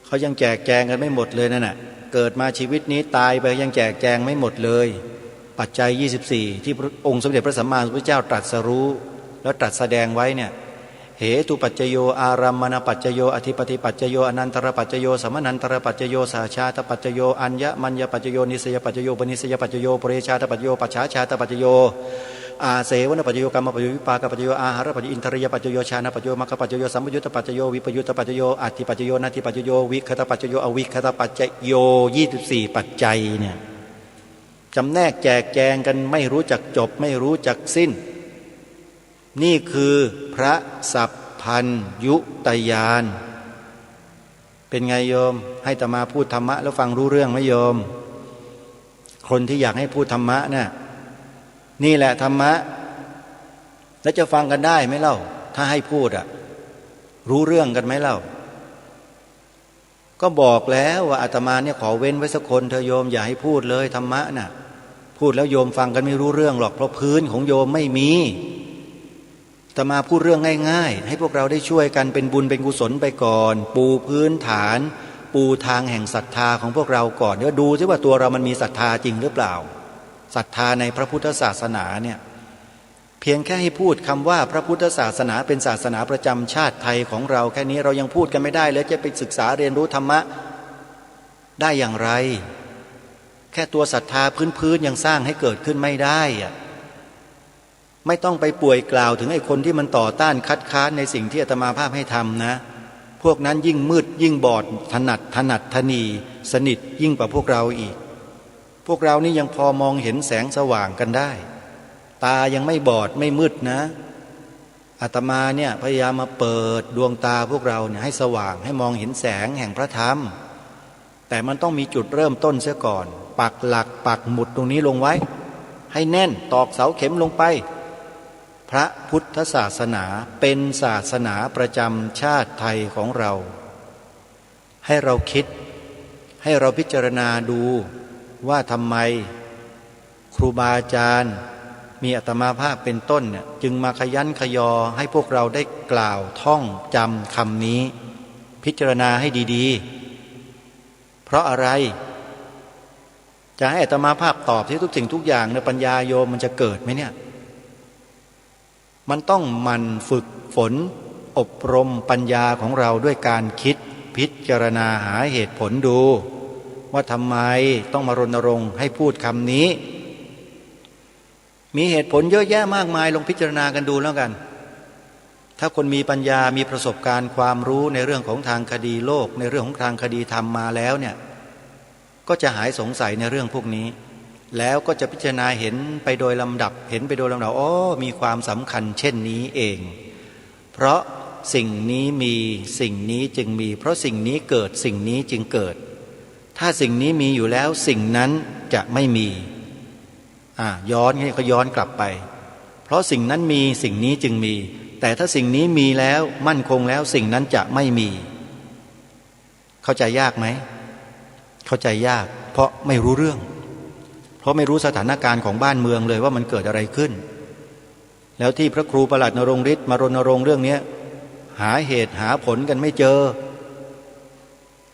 เขายังแจกแจงกันไม่หมดเลยนั่นน่ะเกิดมาชีวิตนี้ตายไปยังแจกแจงไม่หมดเลยปัจจัย24ที่องค์สมเด็จพระสัมมาสัมพุทธเจ้าตรัสรู้แล้วตรัสแสดงไว้เนี่ย เหตุปัจจโยอารัมมณปัจจโยอธิปติปัจจโยอนันตรปัจจโยสมนันตรปัจจโยสาชาตปัจจโยอัญญมัญญปัจจโยนิสยปัจจโยปนิสยปัจจโยปเรชาตปัจจโยปัจฉาชาตปัจจโยอาเสวนปัจจโยกรรมปัจจโยวิปากปัจจโยอาหารปัจจโยอินทรียปัจจโยชานะปัจจโยมรรคปัจจโยสัมปยุตตปัจจโยวิปยุตตปัจจโยอัตถิปัจจโยนัตถิปัจจโยวิคตปัจจโยอวิคตปัจจโย24ปัจจัยเนี่ยจำแนกแจกแจงกันไม่รู้จักจบไม่รู้จักสิ้นนี่คือพระสัพพัญยุตญาณเป็นไงโยมให้อาตมาพูดธรรมะแล้วฟังรู้เรื่องไหมโยมคนที่อยากให้พูดธรรมะน่ะนี่แหละธรรมะแล้วจะฟังกันได้ไหมเล่าถ้าให้พูดรู้เรื่องกันไหมเล่าก็บอกแล้วว่าอาตมาเนี่ยขอเว้นไว้สักคนเธอโยมอย่าให้พูดเลยธรรมะน่ะพูดแล้วโยมฟังกันไม่รู้เรื่องหรอกเพราะพื้นของโยมไม่มีอาตมาพูดเรื่องง่ายๆให้พวกเราได้ช่วยกันเป็นบุญเป็นกุศลไปก่อนปูพื้นฐานปูทางแห่งศรัทธาของพวกเราก่อนเดี๋ยวดูซิว่าตัวเรามันมีศรัทธาจริงหรือเปล่าศรัทธาในพระพุทธศาสนาเนี่ยเพียงแค่ให้พูดคำว่าพระพุทธศาสนาเป็นศาสนาประจำชาติไทยของเราแค่นี้เรายังพูดกันไม่ได้แล้วจะไปศึกษาเรียนรู้ธรรมะได้อย่างไรแค่ตัวศรัทธาพื้นๆยังสร้างให้เกิดขึ้นไม่ได้ไม่ต้องไปป่วยกล่าวถึงไอ้คนที่มันต่อต้านคัดค้านในสิ่งที่อาตมาภาพให้ทำนะพวกนั้นยิ่งมืดยิ่งบอดถนัดทนีสนิทยิ่งกว่าพวกเราอีกพวกเรานี่ยังพอมองเห็นแสงสว่างกันได้ตายังไม่บอดไม่มืดนะอาตมาเนี่ยพยายามมาเปิดดวงตาพวกเราเนี่ยให้สว่างให้มองเห็นแสงแห่งพระธรรมแต่มันต้องมีจุดเริ่มต้นเสียก่อนปักหลักปักหมุดตรงนี้ลงไว้ให้แน่นตอกเสาเข็มลงไปพระพุทธศาสนาเป็นศาสนาประจำชาติไทยของเราให้เราคิดให้เราพิจารณาดูว่าทำไมครูบาอาจารย์มีอาตมาภาพเป็นต้นเนี่ยจึงมาขยันขยอให้พวกเราได้กล่าวท่องจำคำนี้พิจารณาให้ดีๆเพราะอะไรจะให้อาตมาภาพตอบที่ทุกสิ่งทุกอย่างในปัญญาโยมมันจะเกิดไหมเนี่ยมันต้องมันฝึกฝนอบรมปัญญาของเราด้วยการคิดพิจารณาหาเหตุผลดูว่าทำไมต้องมารณรงค์ให้พูดคำนี้มีเหตุผลเยอะแยะมากมายลองพิจารณากันดูแล้วกันถ้าคนมีปัญญามีประสบการณ์ความรู้ในเรื่องของทางคดีโลกในเรื่องของทางคดีธรรมมาแล้วเนี่ยก็จะหายสงสัยในเรื่องพวกนี้แล้วก็จะพิจารณาเห็นไปโดยลำดับอ๋อมีความสำคัญเช่นนี้เองเพราะสิ่งนี้มีสิ่งนี้จึงมีเพราะสิ่งนี้เกิดสิ่งนี้จึงเกิดถ้าสิ่งนี้มีอยู่แล้วสิ่งนั้นจะไม่มีย้อนก็ย้อนกลับไปเพราะสิ่งนั้นมีสิ่งนี้จึงมีแต่ถ้าสิ่งนี้มีแล้วมั่นคงแล้วสิ่งนั้นจะไม่มีเข้าใจยากไหมเข้าใจยากเพราะไม่รู้เรื่องเพราะไม่รู้สถานการณ์ของบ้านเมืองเลยว่ามันเกิดอะไรขึ้นแล้วที่พระครูประหลัดนรงฤทธิ์มารณรงค์เรื่องนี้หาเหตุหาผลกันไม่เจอ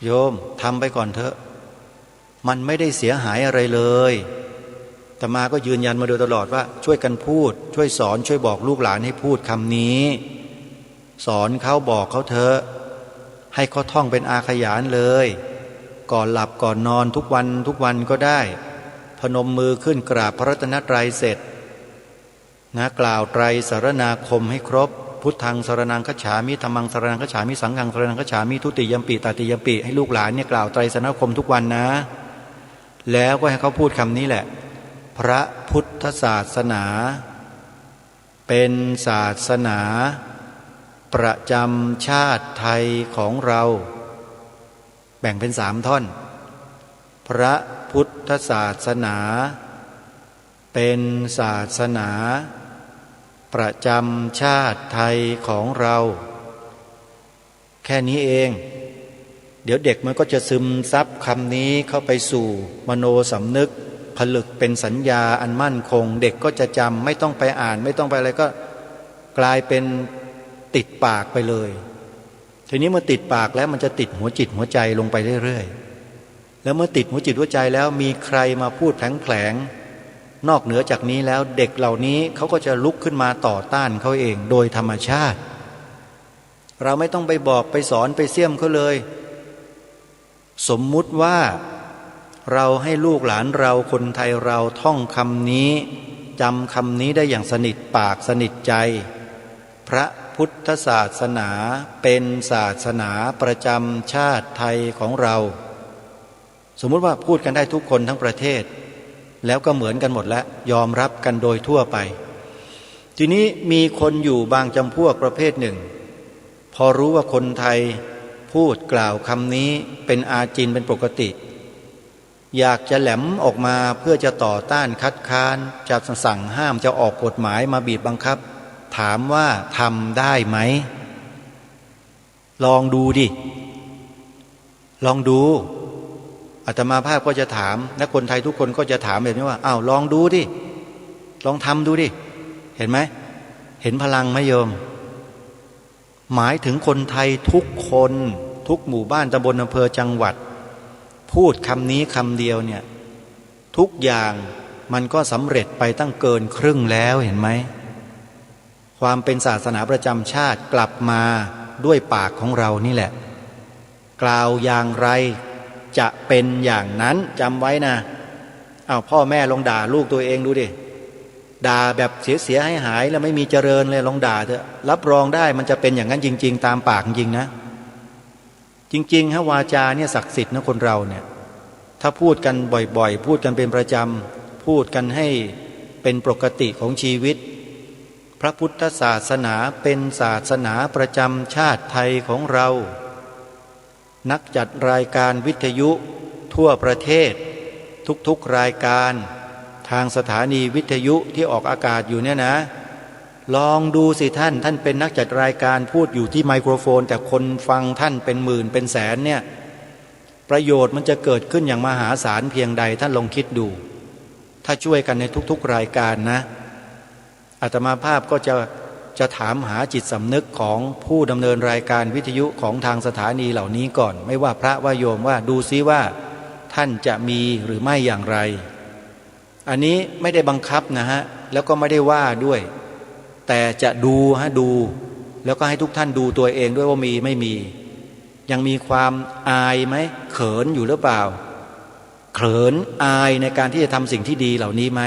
โยมทำไปก่อนเถอะมันไม่ได้เสียหายอะไรเลยอาตมาก็ยืนยันมาโดยตลอดว่าช่วยกันพูดช่วยสอนช่วยบอกลูกหลานให้พูดคำนี้สอนเขาบอกเขาเถอะให้เขาท่องเป็นอาขยานเลยก่อนหลับก่อนนอนทุกวันก็ได้พนมมือขึ้นกราบพระรัตนตรัยเสร็จนะกล่าวไตรสรณาคมให้ครบพุทธังสรณังคัจฉามิธัมมังสรณังคัจฉามิสังฆังสรณังคัจฉามิทุติยัมปิตติยัมปิให้ลูกหลานเนี่ยกล่าวไตรสรณาคมทุกวันนะแล้วก็ให้เขาพูดคำนี้แหละพระพุทธศาสนาเป็นศาสนาประจำชาติไทยของเราแบ่งเป็น3 ท่อนพระพุทธศาสนาเป็นศาสนาประจำชาติไทยของเราแค่นี้เองเดี๋ยวเด็กมันก็จะซึมซับคำนี้เข้าไปสู่มโนสำนึกผลึกเป็นสัญญาอันมั่นคงเด็กก็จะจำไม่ต้องไปอ่านไม่ต้องไปอะไรก็กลายเป็นติดปากไปเลยทีนี้เมื่อติดปากแล้วมันจะติดหัวจิตหัวใจลงไปเรื่อยๆแล้วเมื่อติดหัวจิตหัวใจแล้วมีใครมาพูดแผลงนอกเหนือจากนี้แล้วเด็กเหล่านี้เขาก็จะลุกขึ้นมาต่อต้านเขาเองโดยธรรมชาติ เราไม่ต้องไปบอกไปสอนไปเสี่ยมเขาเลย สมมุติว่าเราให้ลูกหลานเราคนไทยเราท่องคำนี้จำคำนี้ได้อย่างสนิทปากสนิทใจพระพุทธศาสนาเป็นศาสนาประจำชาติไทยของเราสมมุติว่าพูดกันได้ทุกคนทั้งประเทศแล้วก็เหมือนกันหมดแล้วยอมรับกันโดยทั่วไปทีนี้มีคนอยู่บางจำพวกประเภทหนึ่งพอรู้ว่าคนไทยพูดกล่าวคำนี้เป็นอาจินเป็นปกติอยากจะแหลมออกมาเพื่อจะต่อต้านคัดค้านจะสั่งห้ามจะออกกฎหมายมาบีบบังคับถามว่าทำได้ไหมลองดูดิลองดูอาตมาภาพก็จะถามและคนไทยทุกคนก็จะถามแบบนี้ว่าอ้าวลองดูดิลองทำดูดิเห็นไหมเห็นพลังไหมโยมหมายถึงคนไทยทุกคนทุกหมู่บ้านตำบลอำเภอจังหวัดพูดคำนี้คำเดียวเนี่ยทุกอย่างมันก็สำเร็จไปตั้งเกินครึ่งแล้วเห็นไหมความเป็นศาสนาประจำชาติกลับมาด้วยปากของเรานี่แหละกล่าวอย่างไรจะเป็นอย่างนั้นจำไว้นะอ้าวพ่อแม่ลองด่าลูกตัวเองดูดิด่าแบบเสียหายแล้วไม่มีเจริญเลยลองด่าเถอะรับรองได้มันจะเป็นอย่างนั้นจริงๆตามปากจริงนะจริงๆฮะวาจาเนี่ยศักดิ์สิทธิ์นะคนเราเนี่ยถ้าพูดกันบ่อยๆพูดกันเป็นประจำพูดกันให้เป็นปกติของชีวิตพระพุทธศาสนาเป็นศาสนาประจำชาติไทยของเรานักจัดรายการวิทยุทั่วประเทศทุกๆรายการทางสถานีวิทยุที่ออกอากาศอยู่เนี่ยนะลองดูสิท่านเป็นนักจัดรายการพูดอยู่ที่ไมโครโฟนแต่คนฟังท่านเป็นหมื่นเป็นแสนเนี่ยประโยชน์มันจะเกิดขึ้นอย่างมหาศาลเพียงใดท่านลองคิดดูถ้าช่วยกันในทุกๆรายการนะอาตมาภาพก็จะถามหาจิตสำนึกของผู้ดำเนินรายการวิทยุของทางสถานีเหล่านี้ก่อนไม่ว่าพระว่าโยมว่าดูซิว่าท่านจะมีหรือไม่อย่างไรอันนี้ไม่ได้บังคับนะฮะแล้วก็ไม่ได้ว่าด้วยแต่จะดูแล้วก็ให้ทุกท่านดูตัวเองด้วยว่ามีไม่มียังมีความอายไหมเขินอยู่หรือเปล่าเขินอายในการที่จะทำสิ่งที่ดีเหล่านี้ไหม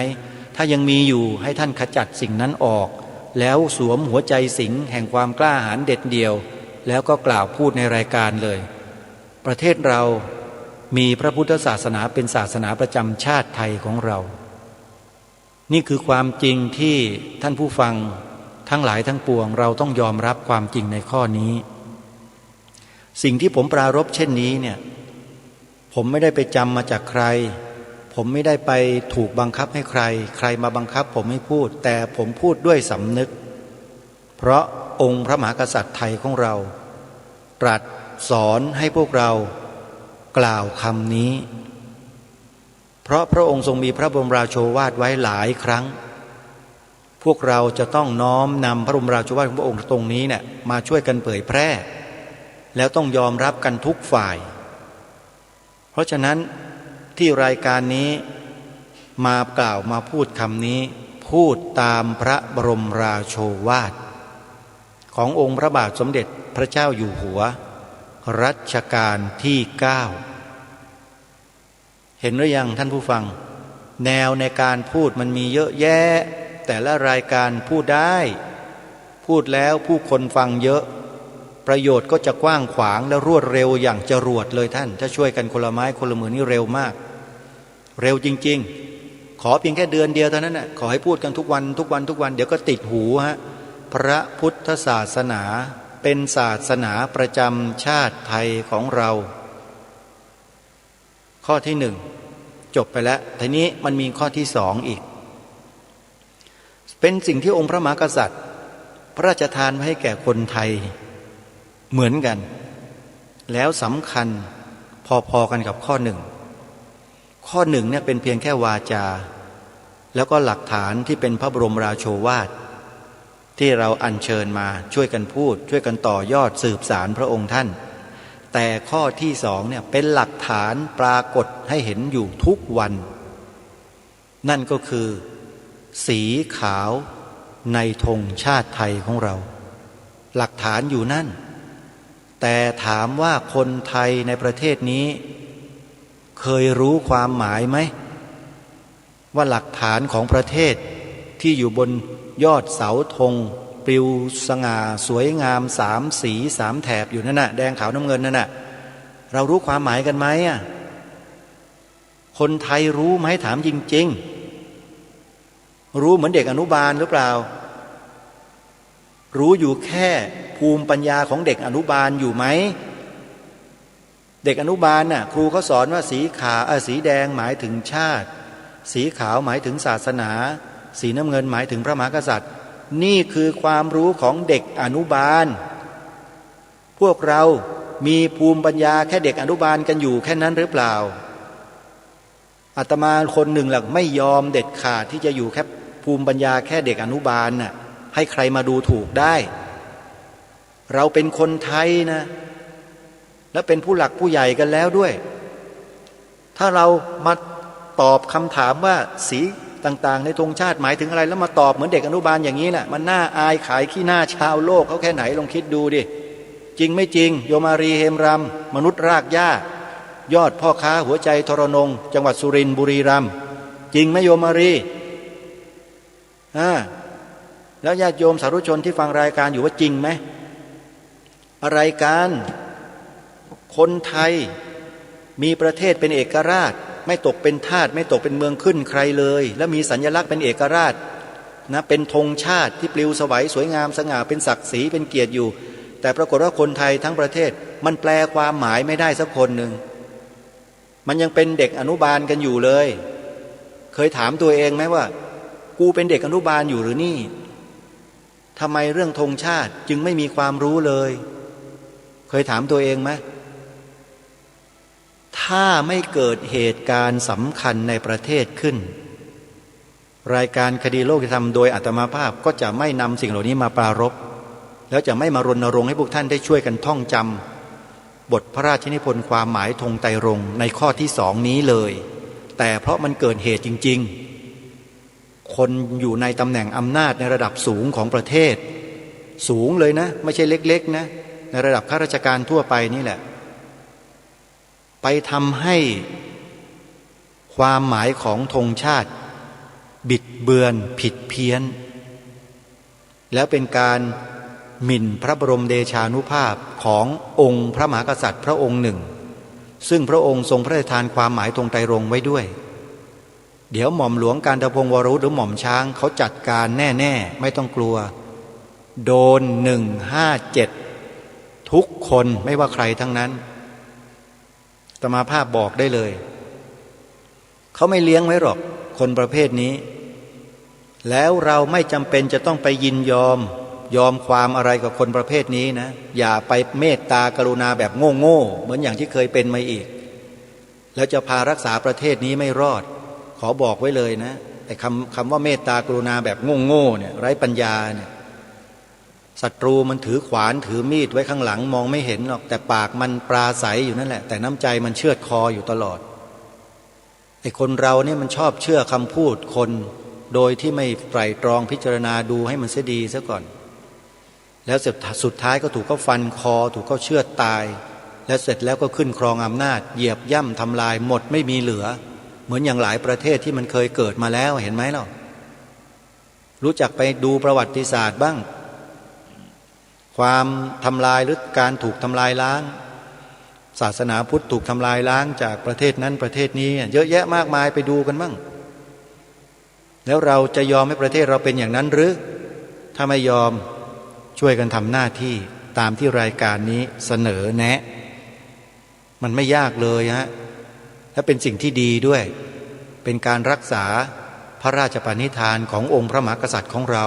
ถ้ายังมีอยู่ให้ท่านขจัดสิ่งนั้นออกแล้วสวมหัวใจสิงแห่งความกล้าหาญเด็ดเดี่ยวแล้วก็กล่าวพูดในรายการเลยประเทศเรามีพระพุทธศาสนาเป็นศาสนาประจำชาติไทยของเรานี่คือความจริงที่ท่านผู้ฟังทั้งหลายทั้งปวงเราต้องยอมรับความจริงในข้อนี้สิ่งที่ผมปรารภเช่นนี้เนี่ยผมไม่ได้ไปจำมาจากใครผมไม่ได้ไปถูกบังคับให้ใครมาบังคับผมให้พูดแต่ผมพูดด้วยสำนึกเพราะองค์พระมหากษัตริย์ไทยของเราตรัสสอนให้พวกเรากล่าวคำนี้เพราะพระองค์ทรงมีพระบรมราโชวาทไว้หลายครั้งพวกเราจะต้องน้อมนำพระบรมราโชวาทของพระองค์ตรงนี้เนี่ยมาช่วยกันเผยแพร่แล้วต้องยอมรับกันทุกฝ่ายเพราะฉะนั้นที่รายการนี้มากล่าวมาพูดคำนี้พูดตามพระบรมราโชวาทขององค์พระบาทสมเด็จพระเจ้าอยู่หัวรัชกาลที่9เห็นหรือยังท่านผู้ฟังแนวในการพูดมันมีเยอะแยะแต่ละรายการพูดได้พูดแล้วผู้คนฟังเยอะประโยชน์ก็จะกว้างขวางและรวดเร็วอย่างจรวดเลยท่านถ้าช่วยกันคนละไม้คนละมือนี่เร็วมากเร็วจริงๆขอเพียงแค่เดือนเดียวเท่านั้นน่ะขอให้พูดกันทุกวันเดี๋ยวก็ติดหูฮะพระพุทธศาสนาเป็นศาสนาประจำชาติไทยของเราข้อที่หนึ่งจบไปแล้วทีนี้มันมีข้อที่สองอีกเป็นสิ่งที่องค์พระมหากษัตริย์พระราชทานไว้ให้แก่คนไทยเหมือนกันแล้วสำคัญพอๆกันกับข้อหนึ่งเนี่ยเป็นเพียงแค่วาจาแล้วก็หลักฐานที่เป็นพระบรมราโชวาทที่เราอัญเชิญมาช่วยกันพูดช่วยกันต่อยอดสืบสารพระองค์ท่านแต่ข้อที่สองเนี่ยเป็นหลักฐานปรากฏให้เห็นอยู่ทุกวันนั่นก็คือสีขาวในธงชาติไทยของเราหลักฐานอยู่นั่น แต่ถามว่าคนไทยในประเทศนี้เคยรู้ความหมายไหมว่าหลักฐานของประเทศที่อยู่บนยอดเสาธงปลิวสง่าสวยงาม3 สี3 แถบอยู่นั่นน่ะแดงขาวน้ำเงินนั่นน่ะเรารู้ความหมายกันไหมอ่ะคนไทยรู้ไหมถามจริงๆรู้เหมือนเด็กอนุบาลหรือเปล่ารู้อยู่แค่ภูมิปัญญาของเด็กอนุบาลอยู่ไหมเด็กอนุบาลน่ะครูเขาสอนว่าสีแดงหมายถึงชาติสีขาวหมายถึงศาสนาสีน้ำเงินหมายถึงพระมหากษัตริย์นี่คือความรู้ของเด็กอนุบาลพวกเรามีภูมิปัญญาแค่เด็กอนุบาลกันอยู่แค่นั้นหรือเปล่าอาตมาคนหนึ่งหลักไม่ยอมเด็ดขาดที่จะอยู่แค่ภูมิปัญญาแค่เด็กอนุบาลน่ะให้ใครมาดูถูกได้เราเป็นคนไทยนะและเป็นผู้หลักผู้ใหญ่กันแล้วด้วยถ้าเรามาตอบคำถามว่าสีต่างๆในธงชาติหมายถึงอะไรแล้วมาตอบเหมือนเด็กอนุบาลอย่างนี้น่ะมันน่าอายขายขี้หน้าชาวโลกเขาแค่ไหนลองคิดดูดิจริงไม่จริงโยมารีเฮมรำมนุษย์รากหญ้ายอดพ่อค้าหัวใจทรนงจังหวัดสุรินทร์บุรีรัมย์จริงไหมโยมารีแล้วญาติโยมสาธุชนที่ฟังรายการอยู่ว่าจริงไหมอะไรกันคนไทยมีประเทศเป็นเอกราชไม่ตกเป็นทาสไม่ตกเป็นเมืองขึ้นใครเลยและมีสัญลักษณ์เป็นเอกราชนะเป็นธงชาติที่ปลิวสวัยสวยงามสง่าเป็นศักดิ์ศรีเป็นเกียรติอยู่แต่ปรากฏว่าคนไทยทั้งประเทศมันแปลความหมายไม่ได้สักคนหนึ่งมันยังเป็นเด็กอนุบาลกันอยู่เลยเคยถามตัวเองไหมว่ากูเป็นเด็กอนุบาลอยู่หรือนี่ทำไมเรื่องธงชาติจึงไม่มีความรู้เลยเคยถามตัวเองไหมถ้าไม่เกิดเหตุการณ์สำคัญในประเทศขึ้นรายการคดีโลกธรรมโดยอาตมาภาพก็จะไม่นำสิ่งเหล่านี้มาปรารภแล้วจะไม่มารณรงค์ให้พวกท่านได้ช่วยกันท่องจำบทพระราชนิพนธ์ความหมายธงไตรรงค์ในข้อที่2นี้เลยแต่เพราะมันเกิดเหตุจริงๆคนอยู่ในตำแหน่งอำนาจในระดับสูงของประเทศสูงเลยนะไม่ใช่เล็กๆนะในระดับข้าราชการทั่วไปนี่แหละไปทำให้ความหมายของธงชาติบิดเบือนผิดเพี้ยนแล้วเป็นการหมิ่นพระบรมเดชานุภาพขององค์พระมหากษัตริย์พระองค์หนึ่งซึ่งพระองค์ทรงพระราชทานความหมายธงไตรรงค์ไว้ด้วยเดี๋ยวหม่อมหลวงกาญจพงศ์วรวุฒิหรือหม่อมช้างเขาจัดการแน่ๆไม่ต้องกลัวโดน157ทุกคนไม่ว่าใครทั้งนั้นอาตมาภาพบอกได้เลยเขาไม่เลี้ยงไว้หรอกคนประเภทนี้แล้วเราไม่จำเป็นจะต้องไปยินยอมความอะไรกับคนประเภทนี้นะอย่าไปเมตตากรุณาแบบโง่ๆเหมือนอย่างที่เคยเป็นมาอีกแล้วจะพารักษาประเทศนี้ไม่รอดขอบอกไว้เลยนะแต่คำว่าเมตตากรุณาแบบโง่ๆเนี่ยไร้ปัญญาเนี่ยศัตรูมันถือขวานถือมีดไว้ข้างหลังมองไม่เห็นหรอกแต่ปากมันปราศัยอยู่นั่นแหละแต่น้ำใจมันเชือดคออยู่ตลอดไอ้คนเราเนี่ยมันชอบเชื่อคำพูดคนโดยที่ไม่ไตร่ตรองพิจารณาดูให้มันเสียดีซะก่อนแล้วสุดท้ายก็ถูกเขาฟันคอถูกเขาเชือดตายและเสร็จแล้วก็ขึ้นครองอำนาจเหยียบย่ำทำลายหมดไม่มีเหลือเหมือนอย่างหลายประเทศที่มันเคยเกิดมาแล้วเห็นไหมล่ะรู้จักไปดูประวัติศาสตร์บ้างความทำลายหรือการถูกทำลายล้างศาสนาพุทธถูกทำลายล้างจากประเทศนั้นประเทศนี้เยอะแยะมากมายไปดูกันบ้างแล้วเราจะยอมให้ประเทศเราเป็นอย่างนั้นหรือถ้าไม่ยอมช่วยกันทำหน้าที่ตามที่รายการนี้เสนอแนะมันไม่ยากเลยฮะและเป็นสิ่งที่ดีด้วยเป็นการรักษาพระราชปณิธานขององค์พระมหากษัตริย์ของเรา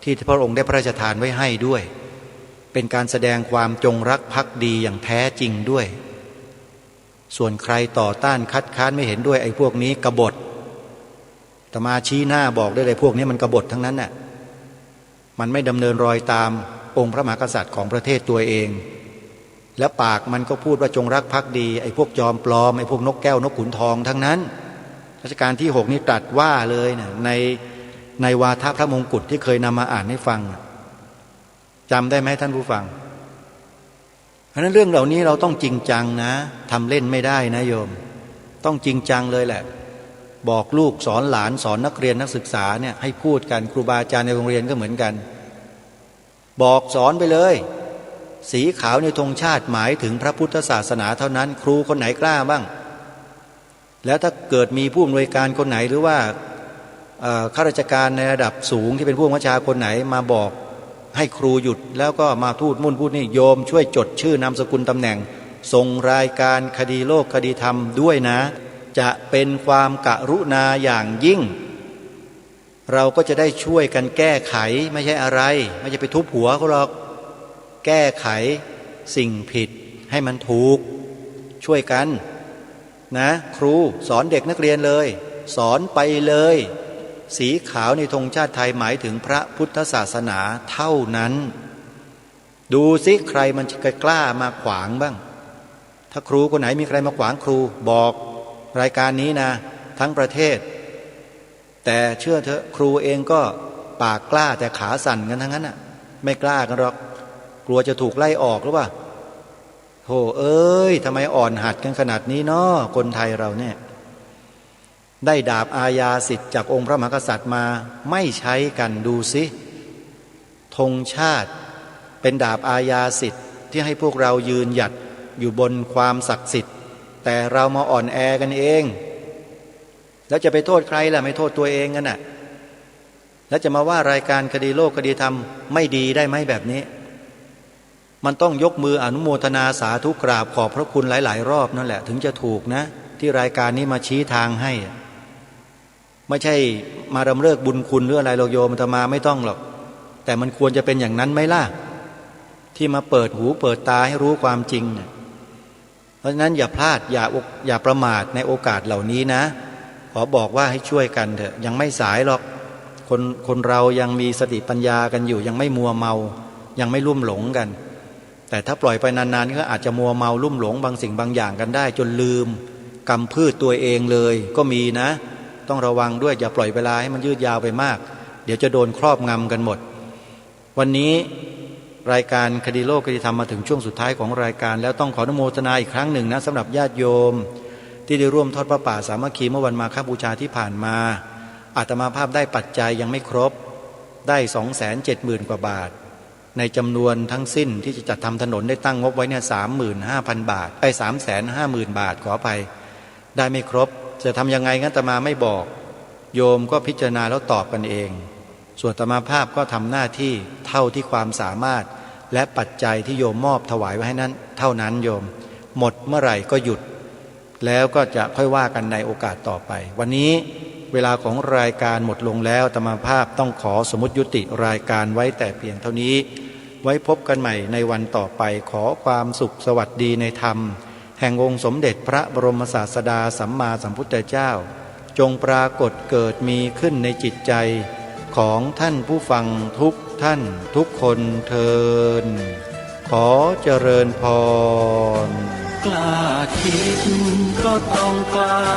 ที่พระองค์ได้พระราชทานไว้ให้ด้วยเป็นการแสดงความจงรักภักดีอย่างแท้จริงด้วยส่วนใครต่อต้านคัดค้านไม่เห็นด้วยไอ้พวกนี้กบฏอาตมาชี้หน้าบอกได้เลยพวกนี้มันกบฏทั้งนั้นน่ะมันไม่ดำเนินรอยตามองค์พระมหากษัตริย์ของประเทศตัวเองและปากมันก็พูดว่าจงรักภักดีไอ้พวกจอมปลอมไอ้พวกนกแก้วนกขุนทองทั้งนั้นรัชกาลที่6นี่ตรัสว่าเลยนะในวาทะพระมงกุฎที่เคยนำมาอ่านให้ฟังจำได้ไหมท่านผู้ฟัง เพราะฉะนั้นเรื่องเหล่านี้เราต้องจริงจังนะทำเล่นไม่ได้นะโยมต้องจริงจังเลยแหละบอกลูกสอนหลานสอนนักเรียนนักศึกษาเนี่ยให้พูดกันครูบาอาจารย์ในโรงเรียนก็เหมือนกันบอกสอนไปเลยสีขาวในธงชาติหมายถึงพระพุทธศาสนาเท่านั้นครูคนไหนกล้าบ้างแล้วถ้าเกิดมีผู้อำนวยการคนไหนหรือว่าข้าราชการในระดับสูงที่เป็นผู้บัญชาการคนไหนมาบอกให้ครูหยุดแล้วก็มาพูดมุ่นพูดนี่โยมช่วยจดชื่อนามสกุลตำแหน่งส่งรายการคดีโลกคดีธรรมด้วยนะจะเป็นความกรุณาอย่างยิ่งเราก็จะได้ช่วยกันแก้ไขไม่ใช่อะไรไม่ใช่ไปทุบหัวเขาหรอกแก้ไขสิ่งผิดให้มันถูกช่วยกันนะครูสอนเด็กนักเรียนเลยสอนไปเลยสีขาวในธงชาติไทยหมายถึงพระพุทธศาสนาเท่านั้นดูสิใครมันจะกล้ามาขวางบ้างถ้าครูคนไหนมีใครมาขวางครูบอกรายการนี้นะทั้งประเทศแต่เชื่อเถอะครูเองก็ปากกล้าแต่ขาสั่นกันทั้งนั้นน่ะไม่กล้ากันหรอกกลัวจะถูกไล่ออกหรือเปล่าโธ่เอ้ยทำไมอ่อนหัดกันขนาดนี้เนาะคนไทยเราเนี่ยได้ดาบอาญาสิทธิ์จากองค์พระมหากษัตริย์มาไม่ใช้กันดูสิธงชาติเป็นดาบอาญาสิทธิ์ที่ให้พวกเรายืนหยัดอยู่บนความศักดิ์สิทธิ์แต่เรามาอ่อนแอกันเองแล้วจะไปโทษใครล่ะไม่โทษตัวเองกันน่ะแล้วจะมาว่ารายการคดีโลกคดีธรรมไม่ดีได้ไหมแบบนี้มันต้องยกมืออนุโมทนาสาธุกราบขอบพระคุณหลายๆรอบนั่นแหละถึงจะถูกนะที่รายการนี้มาชี้ทางให้ไม่ใช่มารำเลิกบุญคุณหรืออะไรเราโยมอาตมาไม่ต้องหรอกแต่มันควรจะเป็นอย่างนั้นไหมล่ะที่มาเปิดหูเปิดตาให้รู้ความจริงเพราะฉะนั้นอย่าพลาดอย่าประมาทในโอกาสเหล่านี้นะขอบอกว่าให้ช่วยกันเถอะยังไม่สายหรอกคนเรายังมีสติปัญญากันอยู่ยังไม่มัวเมายังไม่ลุ่มหลงกันแต่ถ้าปล่อยไปนานๆก็อาจจะมัวเมาลุ่มหลงบางสิ่งบางอย่างกันได้จนลืมกำพืชตัวเองเลยก็มีนะต้องระวังด้วยอย่าปล่อยเวลาให้มันยืดยาวไปมากเดี๋ยวจะโดนครอบงำกันหมดวันนี้รายการคดีโลกคดีธรรมมาถึงช่วงสุดท้ายของรายการแล้วต้องขออนุโมทนาอีกครั้งหนึ่งนะสำหรับญาติโยมที่ได้ร่วมทอดพระป่าสามัคคีเมื่อวันมาฆบูชาที่ผ่านมาอาตมาภาพได้ปัจจัยยังไม่ครบได้ 270,000 กว่าบาทในจำนวนทั้งสิ้นที่จะจัดทำถนนได้ตั้งงบไว้เนี่ย 35,000 บาท350,000 บาทขอไปได้ไม่ครบจะทำยังไงงั้นอาตมาไม่บอกโยมก็พิจารณาแล้วตอบกันเองส่วนอาตมาภาพก็ทำหน้าที่เท่าที่ความสามารถและปัจจัยที่โยมมอบถวายไว้ให้นั้นเท่านั้นโยมหมดเมื่อไหร่ก็หยุดแล้วก็จะค่อยว่ากันในโอกาสต่อไปวันนี้เวลาของรายการหมดลงแล้วอาตมาภาพต้องขอสมมุติยุติรายการไว้แต่เพียงเท่านี้ไว้พบกันใหม่ในวันต่อไปขอความสุขสวัสดีในธรรมแห่งองค์สมเด็จพระบรมศาสดาสัมมาสัมพุทธเจ้าจงปรากฏเกิดมีขึ้นในจิตใจของท่านผู้ฟังทุกท่านทุกคนเทินขอเจริญพร กล้าคิดก็ต้องกล้า